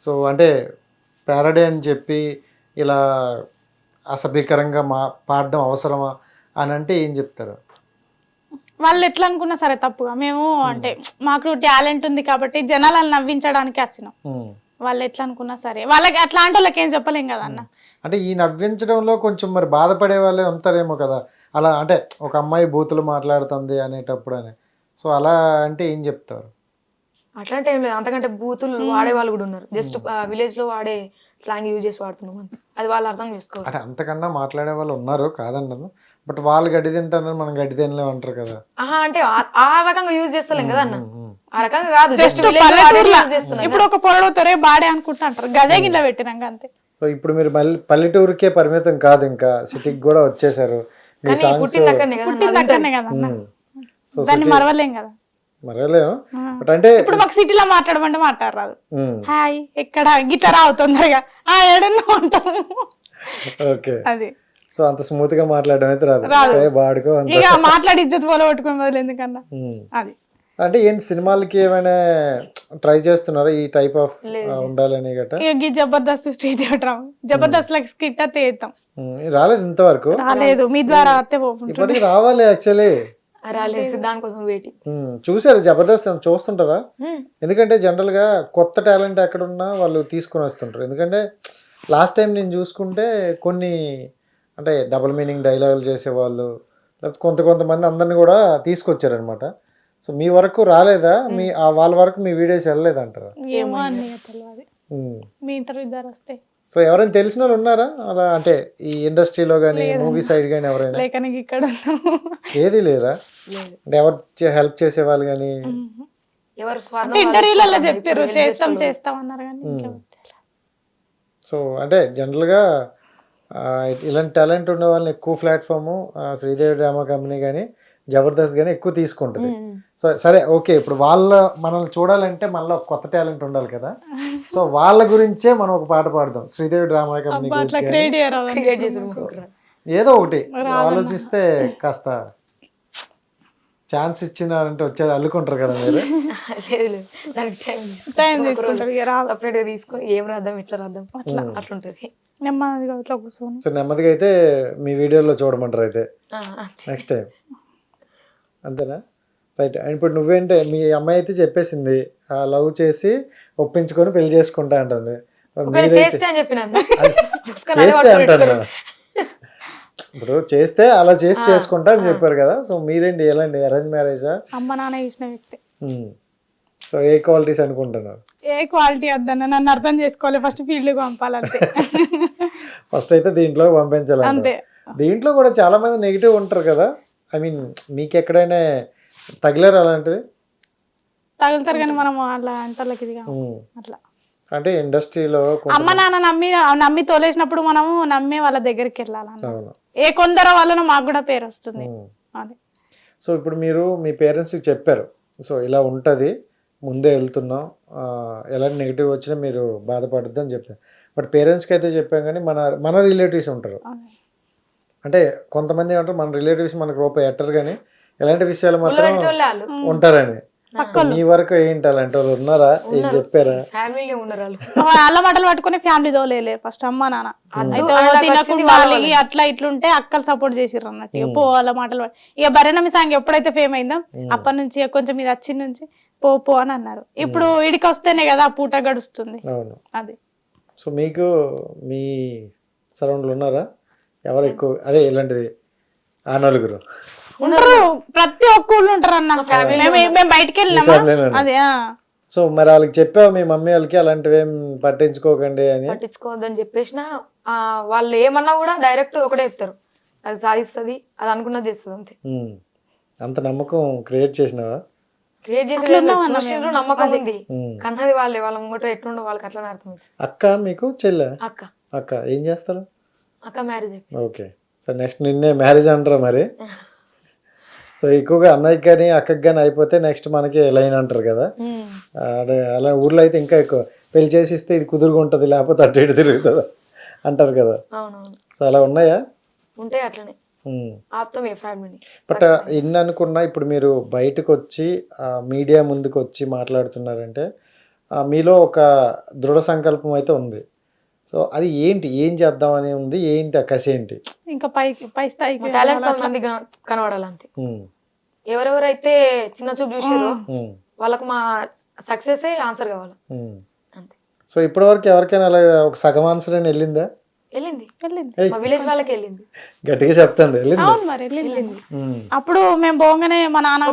సో అంటే ప్యారడీ అని చెప్పి ఇలా అసభ్యకరంగా పాడడం అవసరమా అని అంటే ఏం చెప్తారు? వాళ్ళు ఎట్లా అనుకున్నా సరే తప్పుగా, మేము అంటే మాకు టాలెంట్ ఉంది కాబట్టి జనాలను నవ్వించడానికి వచ్చినాం. వాళ్ళు ఎట్లా అనుకున్నా సరే, వాళ్ళకి అట్లాంటి వాళ్ళకి ఏం చెప్పలేం కదా అన్న. అంటే ఈ నవ్వించడంలో కొంచెం మరి బాధపడే వాళ్ళే ఉంటారేమో కదా, అలా అంటే ఒక అమ్మాయి బూతులు మాట్లాడుతుంది అనేటప్పుడు అని. సో అలా అంటే ఏం చెప్తారు? అట్లాంటి ఏం లేదు, అంతకంటే బూతులు వాడే వాళ్ళు కూడా ఉన్నారు. జస్ట్ విలేజ్ లో వాడే స్లాంగ్ యూజ్ చేసి వాడుతున్నాం అంతే, అది వాళ్ళు అర్థం చేసుకోవాలి. అంటే అంతకన్నా మాట్లాడే వాళ్ళు ఉన్నారు కాదండి, బట్ వాళ్ళు గడ్డి తింటారని మనం గడ్డి తినలేము అంటారు కదా. అంటే ఆ రకంగా యూజ్ చేస్తలేం కదా అన్న, ఆ రకంగా కాదు, జస్ట్ యూజ్ చేస్తున్నాం. ఇప్పుడు ఒక పొడవుతారే బాడే అనుకుంటా అంటారు, గదే గిట్లా పెట్టినాక అంతే. సో ఇప్పుడు మీరు మళ్ళీ పల్లెటూరుకే పరిమితం కాదు, ఇంకా సిటీకి కూడా వచ్చేసారు. మీ సాంగ్స్ పుట్టిందక్కడనే కదా అన్న, దాన్ని మరవలేం కదా. మరవలేము, బట్ అంటే ఇప్పుడు మాకు సిటీలో మాట్లాడమంటే మాట్లాడరాదు. హాయ్ ఎక్కడ గిటార్ అవుతుందిగా ఏడన్నా ఉంటాము. ఓకే, అది సో అంత స్మూత్ గా మాట్లాడడం అయితే రాదు, బాడుకో ఇక మాట్లాడి ఇజ్జత్ పోలో పట్టుకుని వదిలేదు ఎందుకన్నా. అది అంటే ఏంటి, సినిమాలకి ఏమైనా ట్రై చేస్తున్నారా ఈ టైప్ ఆఫ్ ఉండాలని గట్రా? ఇక Jabardasth stage Jabardasth like skit అయితే వేస్తాం. రాలేదు ఇంతవరకు? రాలేదు, మీ ద్వారా ఇప్పటికి రావాలి యాక్చువల్లీ. రాలేదు, దానికోసం వెయిటింగ్. చూసారు జబర్దస్త్ చూస్తుంటారా? ఎందుకంటే జనరల్ గా కొత్త టాలెంట్ ఎక్కడున్నా వాళ్ళు తీసుకొని వస్తుంటారు. ఎందుకంటే లాస్ట్ టైం నేను చూసుకుంటే కొన్ని అంటే డబుల్ మీనింగ్ డైలాగులు చేసేవాళ్ళు, లేకపోతే కొంతమంది అందరిని కూడా తీసుకొచ్చారనమాట. సో మీ వరకు రాలేదా? మీ వాళ్ళ వరకు మీ వీడియోస్ వెళ్ళలేదంటారా? ఏమో అన్నీ తెలియదు, మీ ఇంటర్వ్యూ ద్వారా వస్తే. సో ఎవరైనా తెలిసిన వాళ్ళు ఉన్నారా అలా, అంటే ఈ ఇండస్ట్రీలో కానీ మూవీ సైడ్ కానీ ఎవరైనా? లేకనికి ఇక్కడ ఏది లేరా? అంటే ఎవరు హెల్ప్ చేసే వాళ్ళు కానీ? ఇంటర్వ్యూలలో చెప్పారు చేస్తాం అన్నారు కానీ. సో అంటే జనరల్గా ఇలాంటి టాలెంట్ ఉన్న వాళ్ళని ఎక్కువ ప్లాట్ఫాము శ్రీదేవి డ్రామా కంపెనీ కానీ జబర్దస్త్ కానీ ఎక్కువ తీసుకుంటుంది. సో సరే ఓకే, ఇప్పుడు వాళ్ళ మనల్ని చూడాలంటే మనలో ఒక కొత్త టాలెంట్ ఉండాలి కదా. సో వాళ్ళ గురించే మనం ఒక పాట పాడదాం, శ్రీదేవి డ్రామా కంపెనీ అట్లా గురించి క్రియేట్ క్రియేట్ చేయరు చేసి ఏదో ఒకటి ఆలోచిస్తే కాస్త ఛాన్స్ ఇచ్చినారంటే వచ్చేది అల్లుకుంటారు కదా మీరు. లేదు లేదు, దానికి టైం టైం తీసుకుంటారు ఇక రాదు. సపరేట్ గా తీసుకొని ఏం రాద్దాం ఇట్లా రాద్దాం అట్లుంటది. నెమ్మదిగా ఇట్లా కూర్చొని సో నెమ్మదిగా అయితే మీ వీడియోలో చూడమంటారు అయితే అంతే. నెక్స్ట్ టైం, అంతేనా? రైట్. అండ్ ఇప్పుడు నువ్వేంటే మీ అమ్మాయి అయితే చెప్పేసింది లవ్ చేసి ఒప్పించుకొని పెళ్లి చేసుకుంటా అంటుంది. ఒకవేళ చేస్తే అని చెప్పిన చేస్తే అంటారు, ఇప్పుడు చేస్తే అలా చేసి చేసుకుంటా అని చెప్పారు కదా. సో మీరేంటి ఎలాంటి అరేంజ్ మ్యారేజా? అమ్మ నాన్న ఇచ్చిన వ్యక్తి. సో ఏ క్వాలిటీస్ అనుకుంటున్నారు? ఏ క్వాలిటీ వద్దన్న, నన్ను అర్థం చేసుకోవాలి ఫస్ట్, ఫీల్డ్ పంపాలంతే. ఫస్ట్ అయితే దీంట్లో పంపించాలి. అంతే. దీంట్లో కూడా చాలా మంది నెగిటివ్ ఉంటారు కదా. ఐ మీన్ మీకు ఎక్కడైనా తగిలారు అలాంటిది? తగులుతారు కానీ మనం అట్లా అంతర్లకి ఇది కాదు. అట్లా అంటే ఇండస్ట్రీలో అమ్మ నాన్న నమ్మి తోలేసినప్పుడు మనము నమ్మే వాళ్ళ దగ్గరికి వెళ్ళాలి. అవును, ఏ కొందరు వలన మాకు కూడా పేరు వస్తుంది. అది. సో ఇప్పుడు మీరు మీ పేరెంట్స్కి చెప్పారు, సో ఇలా ఉంటుంది ముందే వెళ్తున్నాం, ఎలాంటి నెగిటివ్ వచ్చినా మీరు బాధపడద్దు అని చెప్పారు. బట్ పేరెంట్స్కి అయితే చెప్పాం కానీ మన రిలేటివ్స్ ఉంటారు. అంటే కొంతమంది ఏమంటారు మన రిలేటివ్స్ మనకు రూపాయి ఎట్టరు కానీ ఎలాంటి విషయాలు మాత్రం ఉంటారని. మీ వరకు ఏంటి అలాంటి వాళ్ళు ఉన్నారా? ఏం చెప్పారా? ఫ్యామిలీ ఉన్నారు వాళ్ళ మాటలు పట్టుకుని ఫ్యామిలీ తోలేలే ఫస్ట్ అమ్మ నాన్న. తినకుండా అట్లా ఇట్లుంటే అక్కలు సపోర్ట్ చేసిర్రు అన్నట్టు. ఇక పో వాళ్ళ మాటలు ఇక భరణమి సాంగ్ ఎప్పుడైతే ఫేమ్ అయిందో అప్పటి నుంచి కొంచెం ఇది వచ్చి నుంచి పో అని అన్నారు. ఇప్పుడు ఇడికి వస్తేనే కదా ఆ పూట గడుస్తుంది. అవును, అది. సో మీకు మీ సరౌండ్లు ఉన్నారా ఎవరు ఎక్కువ అదే ఇలాంటిది? ఆ నలుగురు ఉంటారు, ప్రతి ఒక్క ఊళ్ళో ఉంటారు అన్న. మేము బయటకు వెళ్ళినామా అదే. సో మరి వాళ్ళకి చెప్పావు మీ మమ్మీ వాళ్ళకి అలాంటివి ఏం పట్టించుకోకండి అని? పట్టించుకోవద్దని చెప్పేసిన వాళ్ళు ఏమన్నా కూడా డైరెక్ట్ ఒకటే చెప్తారు, అది సాధిస్తుంది, అది అనుకున్నది చేస్తుంది అంతే. అంత నమ్మకం క్రియేట్ చేసినావా? క్రియేట్ చేసి చూసిండ్రు, నమ్మకం ఉంది. కన్నది వాళ్ళే, వాళ్ళ ముంగట ఎట్లుండో వాళ్ళకి అట్లా అర్థమైంది. అక్క మీకు చెల్లె? అక్క. అక్క ఏం చేస్తారు? అక్క మ్యారేజ్ అయిపోయింది. ఓకే. సో నెక్స్ట్ నిన్నే మ్యారేజ్ అంటారా మరి? సో ఎక్కువగా అన్నయ్యకి కానీ అక్కకి కానీ అయిపోతే నెక్స్ట్ మనకి లైన్ అంటారు కదా. అలా ఊర్లో అయితే ఇంకా ఎక్కువ పెళ్లి చేసి ఇస్తే ఇది కుదురుగా ఉంటుంది, లేకపోతే అటు ఇటు తిరుగుతుంది అంటారు కదా. సో అలా ఉన్నాయా? ఉంటాయి అట్లనే. బట్ ఇన్ని అనుకున్నా ఇప్పుడు మీరు బయటకు వచ్చి మీడియా ముందుకు వచ్చి మాట్లాడుతున్నారంటే మీలో ఒక దృఢ సంకల్పం అయితే ఉంది. సో అది ఏంటి, ఏం చేద్దామని ఉంది, ఏంటి ఆ కసి ఏంటి? ఇంకా పై స్థాయికి టాలెంట్ మంది కనబడాలంతే. ఎవరెవరైతే చిన్న చూపు చూసారో వాళ్ళకి మా సక్సెస్ ఆన్సర్ కావాలి అంతే. సో ఇప్పటి వరకు ఎవరికైనా అలా ఒక సగం ఆన్సర్ అని వెళ్ళిందా? వెళ్ళింది. మా విలేజ్ వాళ్ళకి వెళ్ళింది. గట్టిగా చెప్తాను. అవును మరి వెళ్ళింది. అప్పుడు మేము పోగానే మా నాన్న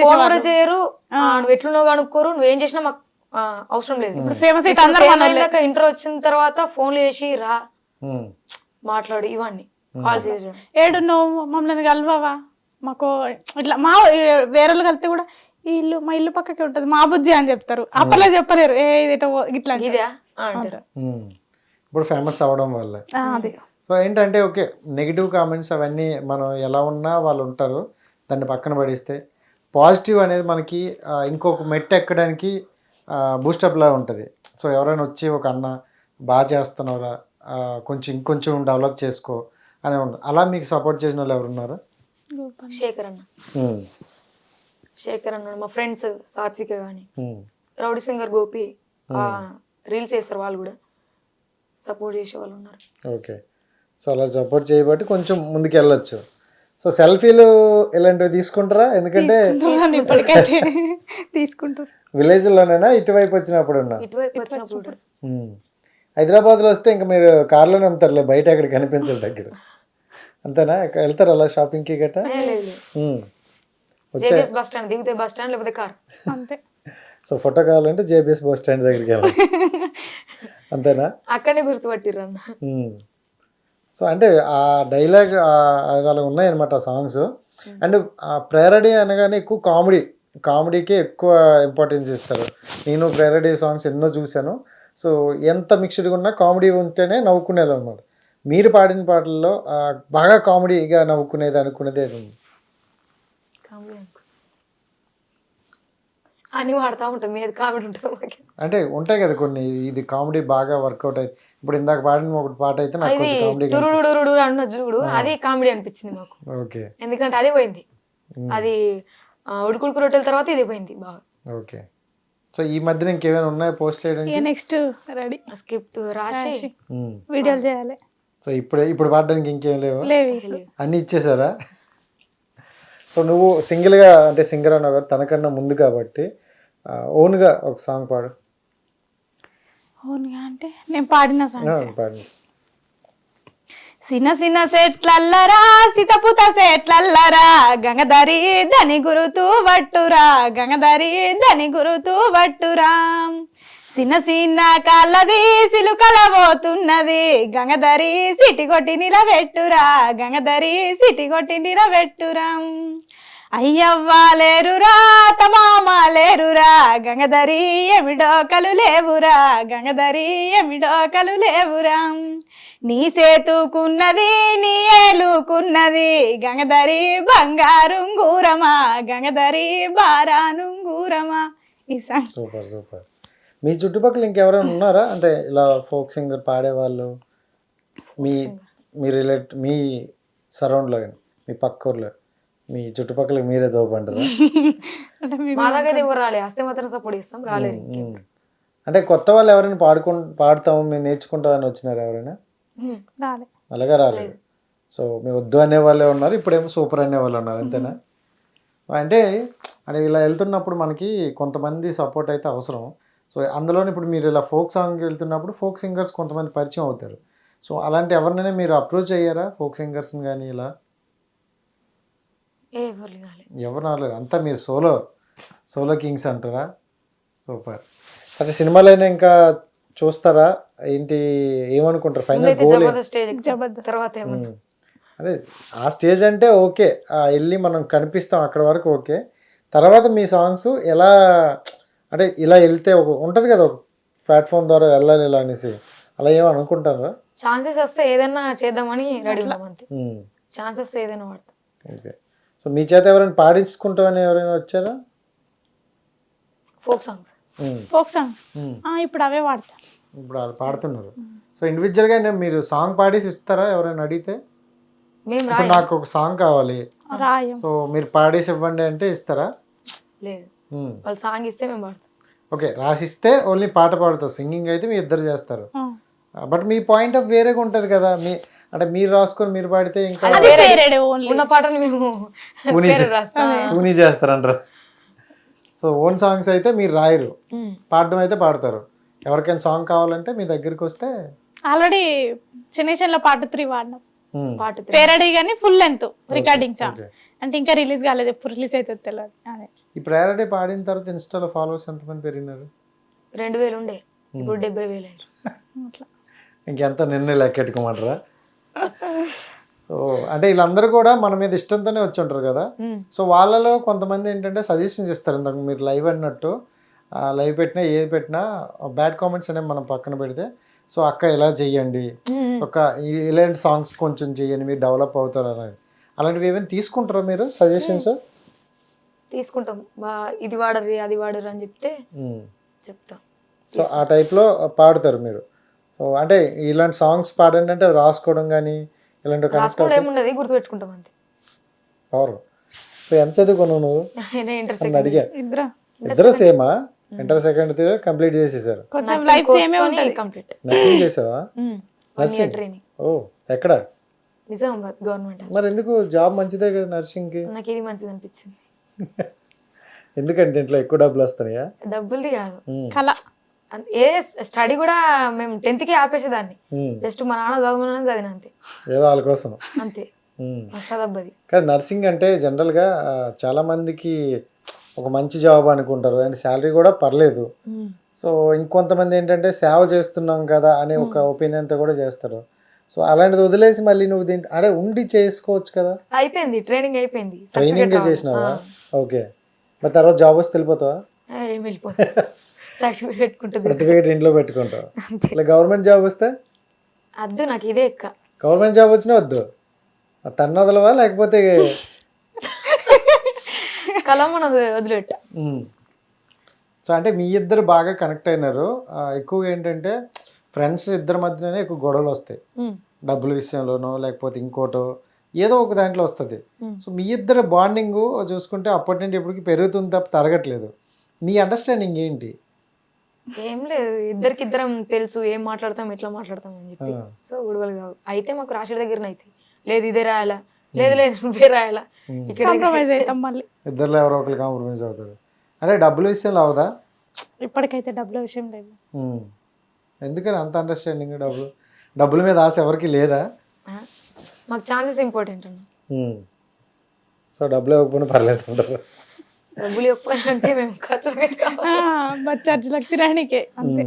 ఫోన్ చేయరు, నువ్వు ఎట్లున్నావు కనుక్కోరు, నువ్వేం చేసినా మాకు అవసరం లేదు. ఫేమస్ అయితే ఇంటర్ వచ్చిన తర్వాత ఫోన్లు చేసి రా మాట్లాడు ఇవన్నీ కాల్ చేసి ఏడు నువ్వు మమ్మల్ని కలవవా, మాకు ఇట్లా మా వేరే కలితే కూడా ఈ ఇల్లు మా ఇల్లు పక్కకి ఉంటది మా బుజ్జి అని చెప్తారు. అప్పట్లో చెప్పలేరు ఇట్లా ఇదా అంటారు. ఇప్పుడు ఫేమస్ అవ్వడం వల్ల. సో ఏంటంటే ఓకే నెగిటివ్ కామెంట్స్ అవన్నీ మనం ఎలా ఉన్నా వాళ్ళు ఉంటారు, దాన్ని పక్కన పడేస్తే పాజిటివ్ అనేది మనకి ఇంకొక మెట్టు ఎక్కడానికి బూస్టప్ లా ఉంటుంది. సో ఎవరైనా వచ్చి ఒక అన్న బాగా చేస్తున్నారా, కొంచెం ఇంకొంచెం డెవలప్ చేసుకో అని ఉంటుంది. అలా మీకు సపోర్ట్ చేసిన వాళ్ళు ఎవరున్నారు? శేఖర్ అన్న, మా ఫ్రెండ్స్ సాత్విక కానీ, రౌడీ సింగర్ గోపి రీల్స్ చేస్తారు, వాళ్ళు కూడా సపోర్ట్ చేసే వాళ్ళు ఉన్నారు. ఓకే. సో అలా సపోర్ట్ చేయబట్టి కొంచెం ముందుకు వెళ్ళొచ్చు. సో సెల్ఫీలు ఇలాంటివి తీసుకుంటారా? ఎందుకంటే తీసుకుంటారు. విలేజ్ లోనేనా ఇటువైపు వచ్చినప్పుడు? హైదరాబాద్ లో వస్తే ఇంకా మీరు కార్లోనే ఉంటారులే, బయట ఎక్కడ కనిపించదు దగ్గర, అంతేనా? వెళ్తారు అలా షాపింగ్ కి గట్రా? బస్ స్టాండ్ దిగితే బస్ స్టాండ్ లేకపోతే కార్ అంతే. సో ఫోటో కావాలంటే జేబీఎస్ బస్ స్టాండ్ దగ్గరికి వెళ్ళాలి, అంతేనా? అక్కడనే గుర్తుపట్టిర్రు అన్న. సో అంటే ఆ డైలాగ్ అలా ఉన్నాయన్నమాట సాంగ్స్. అండ్ ప్రేరడీ అనగానే ఎక్కువ కామెడీకే ఎక్కువ ఇంపార్టెన్స్ ఇస్తారు. నేను ప్రేరడీ సాంగ్స్ ఎన్నో చూశాను. సో ఎంత మిక్స్డ్గా ఉన్నా కామెడీ ఉంటేనే నవ్వుకునేది అనమాట. మీరు పాడిన పాటల్లో బాగా కామెడీగా నవ్వుకునేది అనుకునేది అని వాడుతూ ఉంటాం, ఏది కామెడీ ఉంటుంది మాకు. అంటే ఉంటాయి కదా కొన్ని, ఇది కామెడీ బాగా వర్కౌట్ అయితే, ఇప్పుడు ఇందాక పాడిన ఒక పాట అయితే నాకు ఇది కొంచెం కామెడీ. టురుడు అన్న చూడు, అది కామెడీ అనిపించింది మాకు. ఓకే ఎందుకంటే అదే పోయింది, అది ఉడుకుడుకు రొట్టెల తర్వాత ఇది పోయింది బాగా. ఓకే. సో ఈ మధ్యన ఇంకేమైనా ఉన్నాయా పోస్ట్ చేయడానికి? నెక్స్ట్ రెడీ స్క్రిప్ట్ రాసి వీడియోలు చేయాలి. సో ఇప్పుడు పాడడానికి ఇంకేం లేవు, లేవు. అన్నీ ఇచ్చేసారా? సో నువ్వు సింగిల్గా అంటే సింగర్ అన్నావు కదా, తనకన్నా ముందు కాబట్టి ఓన్గా ఒక సాంగ్ పాడు. ఓన్గా అంటే నేను పాడిన సాంగ్స్. పాడి. సిన్న సిన్న సెట్లల్లరా సితపుత సెట్లల్లరా గంగధరి ధని గురుతూ వట్టురా గంగధరి ధని గురుతూ వట్టురా సిన్న సిన్న కళ్ళది సిలుకల పోతున్నది గంగధరి సిటి కొట్టి నిలబెట్టురా గంగధరి సిటి కొట్టి నిలబెట్టురా అయ్యవ్వా లేరురా తమామ లేరురా గంగధరి ఎమిడోకలు లేవురా గంగధరి ఎమిడోకలు లేవురా నీ సేతుకున్నది నీ ఏలుకున్నది గంగధరి బంగారుంగూరమా గంగధరి బారానుంగూరమా. ఈ సాంగ్ సూపర్ సూపర్. మీ చుట్టుపక్కల ఇంకెవరైనా ఉన్నారా అంటే ఇలా ఫోక్ సింగర్ పాడేవాళ్ళు మీ సరౌండ్లో కానీ మీ పక్క ఊర్లో మీ చుట్టుపక్కల మీరే దోపంటారా? మా దగ్గర ఎవరు రాలే, వస్తే మాత్రం సపోర్ట్ చేస్తాం, రాలేదు. అంటే కొత్త వాళ్ళు ఎవరైనా పాడతాము మేము నేర్చుకుంటామని వచ్చినారు ఎవరైనా? రాలే. అలాగా రాలేదు. సో మేము వద్దు అనే వాళ్ళే ఉన్నారు, ఇప్పుడేమో సూపర్ అనే వాళ్ళు ఉన్నారు, అంతేనా? అంటే ఇలా వెళ్తున్నప్పుడు మనకి కొంతమంది సపోర్ట్ అయితే అవసరం. సో అందులోని ఇప్పుడు మీరు ఇలా ఫోక్ సాంగ్కి వెళ్తున్నప్పుడు ఫోక్ సింగర్స్ కొంతమంది పరిచయం అవుతారు. సో అలాంటి ఎవరినైనా మీరు అప్రోచ్ అయ్యారా ఫోక్ సింగర్స్ని కానీ? ఇలా ఎవరు రాలేదు, అంతా మీరు సోలో కింగ్స్ అంటారా? సూపర్. అంటే సినిమాలైనా ఇంకా చూస్తారా ఏంటి, ఏమనుకుంటారు ఫైనల్ గోల్? అదే ఆ స్టేజ్ అంటే ఓకే, వెళ్ళి మనం కనిపిస్తాం అక్కడ వరకు ఓకే. తర్వాత మీ సాంగ్స్ ఎలా అంటే ఇలా వెళ్తే ఉంటుంది కదా ఒక ప్లాట్ఫామ్ ద్వారా వెళ్ళాలి ఇలా అనేసి, అలా ఏమో అనుకుంటారా? ఛాన్సెస్ వస్తే ఏదైనా చేద్దామని రెడీ ఉన్నాం అంతే. ఛాన్సెస్ ఏదైనా వాడతాం. ఓకే. సో మీ చేత ఎవరైనా పాడించుకుంటామని ఎవరైనా వచ్చారా? ఫోక్ సాంగ్స్ ఇప్పుడు అవే వాడతాం. ఇప్పుడు వాళ్ళు పాడుతున్నారు. సో ఇండివిజువల్గా మీరు సాంగ్ పాడేసి ఇస్తారా ఎవరైనా అడిగితే? ఇప్పుడు నాకు ఒక సాంగ్ కావాలి, సో మీరు పాడేసి ఇవ్వండి అంటే ఇస్తారా? లేదు, వాళ్ళు సాంగ్ ఇస్తే మేము పాడతాం. ఓకే, రాసిస్తే ఓన్లీ పాట పాడతారు, సింగింగ్ అయితే మీ ఇద్దరు చేస్తారు. బట్ మీ పాయింట్ ఆఫ్ వేరేగా ఉంటుంది కదా, అంటే మీరు రాసుకొని మీరు పాడితే ఇంకా ఉన్న పాటని మేము పూనీ చేస్తారంటారు. సో ఓన్ సాంగ్స్ అయితే మీరు రాయరు, పాడడం అయితే పాడతారు. ఎవరికైనా సాంగ్ కావాలంటే మీ దగ్గరికి వస్తే ఆల్రెడీ చిన్న పార్ట్ 3 వాడినాం, పేరడీ కానీ ఫుల్ లెంత్ రికార్డింగ్ సాంగ్, అంటే ఇంకా రిలీజ్ కాలేదు, ఎప్పుడు రిలీజ్ అయితే తెలియదు. అదే ఈ పేరడీ పాడిన తర్వాత ఇన్స్టాలో ఫాలోవర్స్ ఎంతమంది పెరిగినారు? 2000 ఉండే, ఇప్పుడు 70,000 అయ్యారు. ఇంకెంత నిన్నే లెక్కెట్టుకోమంటారా? సో అంటే వీళ్ళందరూ కూడా మన మీద ఇష్టంతోనే వచ్చి ఉంటారు కదా. సో వాళ్ళలో కొంతమంది ఏంటంటే సజెషన్స్ ఇస్తారు, ఇందాక మీరు లైవ్ అన్నట్టు, లైవ్ పెట్టినా ఏది పెట్టినా బ్యాడ్ కామెంట్స్ అనేవి మనం పక్కన పెడితే, సో అక్క ఇలా చెయ్యండి, ఒక ఇలాంటి సాంగ్స్ కొంచెం చెయ్యండి మీరు డెవలప్ అవుతారు అనేది, అలాంటివి ఏమైనా తీసుకుంటారా మీరు సజెషన్స్? తీసుకుంటాం, ఇది వాడరు అది వాడరు అని చెప్తాం. సో ఆ టైప్లో పాడుతారు మీరు. సో అంటే ఇలాంటి సాంగ్స్ పాడండి అంటే రాసుకోవడం కానీ ఇలాంటి ఏముండదు, గుర్తుపెట్టుకుంటాం అంతే. పవర్. సో ఎంత చదువుకున్నావు నువ్వు? అడిగా. ఇద్దరు సేమా? ఇంటర్ సెకండ్ ఇయర్ కంప్లీట్ చేసేసారు. నర్సింగ్ చేసావా? నర్సింగ్. ఓ ఎక్కడ? నిజామాబాద్ గవర్నమెంట్. మరి ఎందుకు జాబ్ మంచిదే కదా నర్సింగ్ కి? నాకు ఇది మంచిది అనిపించింది. ఎందుకంటే దీంట్లో ఎక్కువ డబ్బులు వస్తాయా? డబ్బులది కాదు, ఏ స్టడీ కూడా మేము 10th కి ఆపేసేదాన్ని, జస్ట్ మా నాన్న చదవమని చదివిన అంతే, ఏదో వాళ్ళ కోసం అంతే. అసదబ్బది కానీ నర్సింగ్ అంటే జనరల్గా చాలా మందికి ఒక మంచి జాబ్ అనుకుంటారు, అండ్ శాలరీ కూడా పర్లేదు. సో ఇంకొంతమంది ఏంటంటే సేవ చేస్తున్నాం కదా అనే ఒక ఒపీనియన్తో కూడా చేస్తారు. సో అలాంటిది వదిలేసి మళ్ళీ నువ్వు అంటే ఉండి చేసుకోవచ్చు కదా. అయిపోయింది, ట్రైనింగ్ అయిపోయింది. ట్రైనింగ్ చేసినావా? ఓకే. మరి తర్వాత జాబ్ వస్తే వెళ్ళిపోతావా? సర్టిఫికేట్ ఇంట్లో పెట్టుకుంటావు. ఇలా గవర్నమెంట్ జాబ్ వస్తే వద్దు, నాకు ఇదే ఎక్క. గవర్నమెంట్ జాబ్ వచ్చినా వద్దు, తన్ను వదలవా లేకపోతే కలమని వదిలిపెట్టా? సో అంటే మీ ఇద్దరు బాగా కనెక్ట్ అయినారు. ఎక్కువగా ఏంటంటే ఫ్రెండ్స్ ఇద్దరి మధ్యనే ఎక్కువ గొడవలు వస్తాయి, డబ్బుల విషయంలోనో లేకపోతే ఇంకోటో ఏదో ఒక దాంట్లో వస్తుంది. సో మీ ఇద్దరు బాండింగ్ చూసుకుంటే అప్పటి నుండి ఇప్పటికి పెరుగుతుంది తప్ప తరగట్లేదు. మీ అండర్స్టాండింగ్ ఏంటి? ఏం లేదు, ఇద్దరికిద్దరం తెలుసు ఏం మాట్లాడతాం ఎట్లా మాట్లాడతాం అని చెప్పి. సో గొడవలు కావు. అయితే మాకు రాశి దగ్గర అయితే లేదు ఇదే రాయాలా, లేదు లేదు నువ్వే రాయాలా, ఇక్కడ కాంప్రమైజ్ అవుతాం మళ్ళీ. ఇద్దరులో ఎవరో ఒకరు కాంప్రమైజ్ అవుతారు. అంటే డబ్బుల విషయంలో అవుదా? ఇప్పటికైతే డబ్బుల విషయం లేదు. ఎందుకని అంత అండర్స్టాండింగ్? డబ్బుల మీద ఆశ ఎవరికి లేదా? మాకు ఛాన్సెస్ ఇంపార్టెంట్ అన్న. సో డబ్బులు ఇవ్వకపోయినా పర్లేదు అంటారు. డబ్బులు ఇవ్వకపోయినంటే మేము ఖర్చు బస్ ఛార్జీలకు తినడానికే అంతే.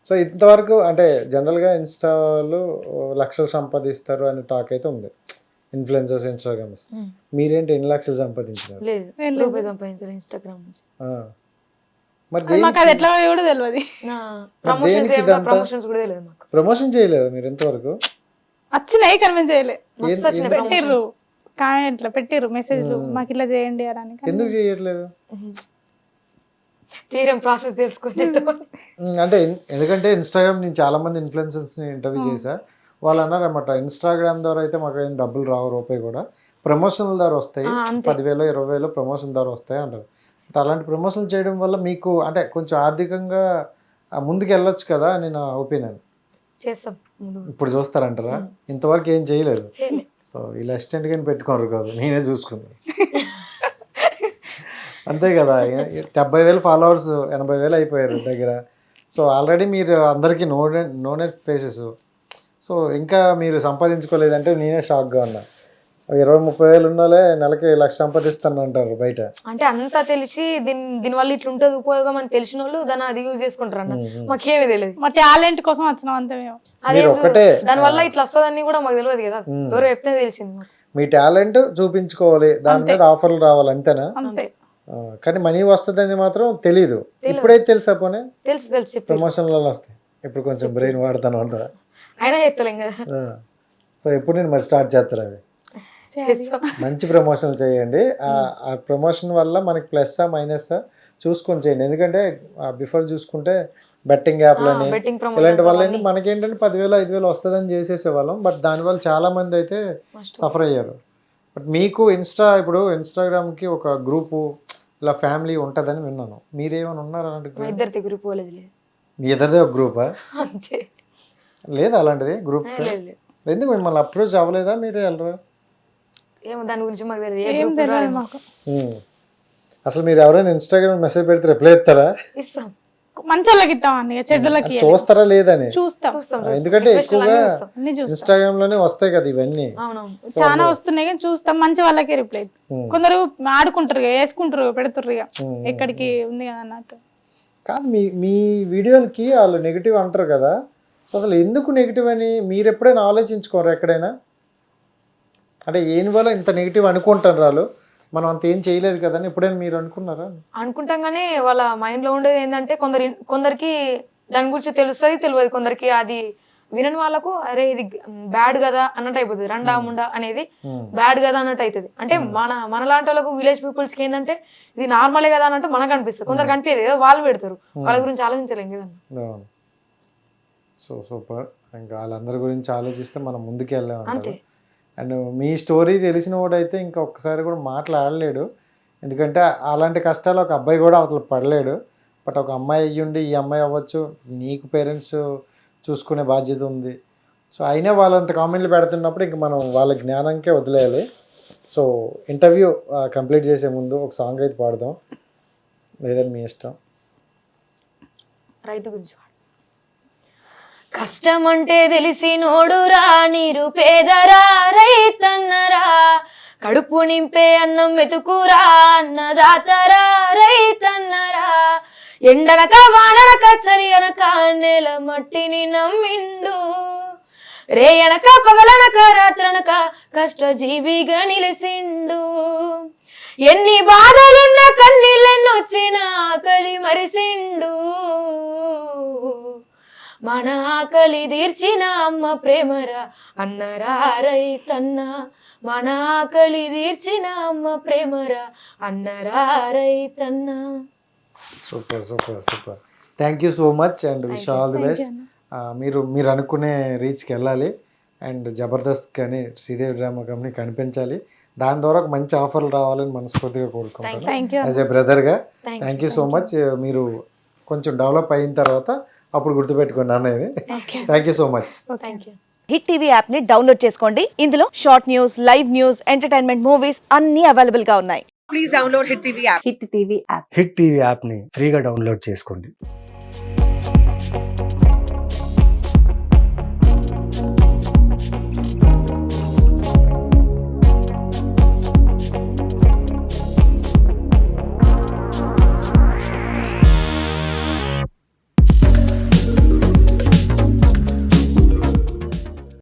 సో ఇంతవరకు అంటే జనరల్గా ఇన్స్టాలో లక్షలు సంపాదిస్తారు అనే టాక్ అయితే ఉంది, ఇన్ఫ్లుయెన్సర్స్, ఇన్స్టాగ్రామ్స్. మీరేంటి ఎన్ని లక్షలు సంపాదించారు? లేదు, రూపాయి సంపాదించాలి ఇన్స్టాగ్రామ్ నుంచి. మరి మాకు అది ఎట్లా కూడా తెలియదు. ప్రమోషన్స్ కూడా తెలియదు మాకు. ప్రమోషన్ చేయలేదు మీరు ఇంతవరకు? వచ్చినాయి కానీ మేము చేయలేదు. పెట్టిర్రు కామెంట్లో పెట్టిర్రు మెసేజ్లు, మాకు ఇట్లా చేయండి అని. ఎందుకు చేయట్లేదు? తీరం ప్రాసెస్ తెలుసుకొని అంటే ఎందుకంటే ఇన్స్టాగ్రామ్ నేను చాలా మంది ఇన్ఫ్లుయెన్సర్స్ని ఇంటర్వ్యూ చేశా. వాళ్ళు అన్నారన్నమాట, ఇన్స్టాగ్రామ్ ద్వారా అయితే మాకు ఏం డబ్బులు రావు రూపాయి కూడా, ప్రమోషన్ల ద్వారా వస్తాయి, 10,000 20,000 ప్రమోషన్ ద్వారా వస్తాయి అంటారు. అంటే అలాంటి ప్రమోషన్లు చేయడం వల్ల మీకు అంటే కొంచెం ఆర్థికంగా ముందుకు వెళ్ళొచ్చు కదా అని నా ఒపీనియన్. చేస్తాం. ఇప్పుడు చూస్తారంటారా? ఇంతవరకు ఏం చేయలేదు. సో ఇలా అసిస్టెంట్గా పెట్టుకోరు కాదు, నేనే చూసుకున్నాను. అంతే కదా, 70,000 ఫాలోవర్స్ 80,000 అయిపోయారు దగ్గర. సో ఆల్రెడీ మీరు అందరికీ నోనే ఫేసెస్. సో ఇంకా మీరు సంపాదించుకోలేదంటే నేనే షాక్గా ఉన్నా. 20-30 ఉన్నోళ్ళే నెలకి 1,00,000 సంపాదిస్తాను అంటారు బయట. అంటే అంతా తెలిసి దీనివల్ల ఇట్లా ఉంటుంది ఉపయోగం అని తెలిసిన వాళ్ళు దాన్ని అది యూజ్ చేసుకుంటారు అన్న. మాకేమీ తెలియదు, మా టాలెంట్ కోసం వచ్చినాం అంతే మేము. అదే దాని వల్ల ఇట్లా వస్తుందని కూడా మాకు తెలియదు కదా, ఎవరో చెప్తే తెలిసింది మాకు. మీ టాలెంట్ చూపించుకోవాలి, దాని మీద ఆఫర్లు రావాలి అంతేనా? అంతే. కానీ మనీ వస్తుందని మాత్రం తెలీదు. ఇప్పుడైతే తెలుసా? పోనీ తెలుసు ప్రమోషన్లలో వస్తాయి. ఇప్పుడు కొంచెం బ్రెయిన్ వాడతాను అంటారా? అయినా చెప్తలేం కదా. సో ఎప్పుడు నేను మరి స్టార్ట్ చేస్తారా? అవి మంచి ప్రమోషన్లు చేయండి. ఆ ప్రమోషన్ వల్ల మనకి ప్లస్సా మైనస్సా చూసుకొని చేయండి. ఎందుకంటే బిఫోర్ చూసుకుంటే బెట్టింగ్ యాప్లని ఇలాంటి వల్ల మనకేంటంటే 10,000 5,000 వస్తుందని చేసేసేవాళ్ళం. బట్ దానివల్ల చాలా మంది అయితే సఫర్ అయ్యారు. బట్ మీకు ఇప్పుడు ఇన్స్టాగ్రామ్కి ఒక గ్రూపు ఇలా ఫ్యామిలీ ఉంటుందని విన్నాను. మీరేమైనా ఉన్నారా అలాంటి? ఇద్దరిది గ్రూప్ లేదు. మీ ఇద్దరిదే ఒక గ్రూపా? అంతే. లేదా అలాంటిది గ్రూప్స్? ఎందుకు మిమ్మల్ని అప్రోచ్ అవ్వలేదా? మీరే వెళ్ళరా? ఏమో దాని గురించి మాకు తెలియదు. అసలు మీరు ఎవరైనా ఇన్స్టాగ్రామ్ మెసేజ్ పెడితే రిప్లై ఇస్తారా? ఇస్తాం. మంచోళ్ళకి ఇస్తామని, చెడ్డలకి చూస్తారా లేదని చూస్తాం. ఎందుకంటే ఎక్కువగా ఇన్స్టాగ్రామ్ లోనే వస్తాయి కదా ఇవన్నీ. చాలా వస్తున్నాయి కానీ చూస్తాం. మంచి వాళ్ళకే రిప్లై. కొందరు ఆడుకుంటారు, వేసుకుంటారు, పెడుతుర్రు, ఎక్కడికి ఉంది కదా అన్నట్టు. కాదు, మీ వీడియోలకి వాళ్ళు నెగిటివ్ అంటారు కదా, అసలు ఎందుకు నెగిటివ్ అని మీరు ఎప్పుడైనా ఆలోచించుకోరు ఎక్కడైనా? అంటే ఏం వల్ల ఇంత నెగిటివ్ అనుకుంటారు వాళ్ళు, మనం అంత ఏం చేయలేదు కదా అని ఎప్పుడైనా మీరు అనుకున్నారా? అనుకుంటాం కానీ వాళ్ళ మైండ్ లో ఉండేది ఏంటంటే కొందరికి దాని గురించి తెలుస్తుంది, తెలియదు. కొందరికి అది వినని వాళ్ళకు అరే ఇది బ్యాడ్ కదా అన్నట్టు అయిపోతుంది. రండా ముండా అనేది బ్యాడ్ కదా అన్నట్టు అవుతుంది. అంటే మన లాంటి వాళ్ళకు విలేజ్ పీపుల్స్ కి ఏంటంటే ఇది నార్మలే కదా అన్నట్టు మనకు అనిపిస్తుంది. కొందరికి అనిపించదు కదా, వాళ్ళు పెడతారు. వాళ్ళ గురించి ఆలోచించలేం కదా. So super. ఇంకా వాళ్ళందరి గురించి ఆలోచిస్తే మనం ముందుకు వెళ్ళాం అంతే. అండ్ మీ స్టోరీ తెలిసిన వాడైతే ఇంకా ఒక్కసారి కూడా మాట్లాడలేడు. ఎందుకంటే అలాంటి కష్టాలు ఒక అబ్బాయి కూడా అవతల పడలేడు. బట్ ఒక అమ్మాయి అయ్యుండి ఈ అమ్మాయి అవ్వచ్చు, నీకు పేరెంట్స్ చూసుకునే బాధ్యత ఉంది. సో అయినా వాళ్ళంత కామెంట్లు పెడుతున్నప్పుడు ఇంక మనం వాళ్ళ జ్ఞానంకే వదిలేయాలి. సో ఇంటర్వ్యూ కంప్లీట్ చేసే ముందు ఒక సాంగ్ అయితే పాడదాం, లేదని మీ ఇష్టం. రైతు గురించి కష్టం అంటే తెలిసి నోడురా, నీరు పేదరా, రైతన్నరా, కడుపు నింపే అన్నం వెతుకురా, అన్నదాతరా, రైతన్నరా, ఎండనక వాననక చలి అనక నేల మట్టిని నమ్మిండు, రే అనక పగలనక రాత్రనక కష్టజీవిగా నిలిసిండు, ఎన్ని బాధలున్నా కన్నీళ్ళెన్నొచ్చినా ఆకలి మరిసిండు, మన ఆకలి తీర్చిన అమ్మ ప్రేమరా అన్నరా రైతన్న, మన ఆకలి తీర్చిన అమ్మ ప్రేమరా అన్నరా రైతన్న. Super super super. Thank you so much and wish all the best. మీరు అనుకునే రీచ్కి వెళ్ళాలి అండ్ జబర్దస్త్ కానీ శ్రీదేవి డ్రామా కంపెనీ కనిపించాలి. దాని ద్వారా ఒక మంచి ఆఫర్లు రావాలని మనస్ఫూర్తిగా కోరుకుంటాను థ్యాంక్ యూ యాజ్ ఏ బ్రదర్గా. Thank you so much. మీరు కొంచెం డెవలప్ అయిన తర్వాత అప్పుడు గుర్తుపెట్టుకోండి అన్నది. Thank you so much. Thank you. Hit TV app ని డౌన్లోడ్ చేసుకోండి. ఇందులో short news, live news, entertainment movies అన్ని అవైలబుల్ గా ఉన్నాయి. హిట్ టీవీ యాప్ని ఫ్రీగా డౌన్లోడ్ చేసుకోండి.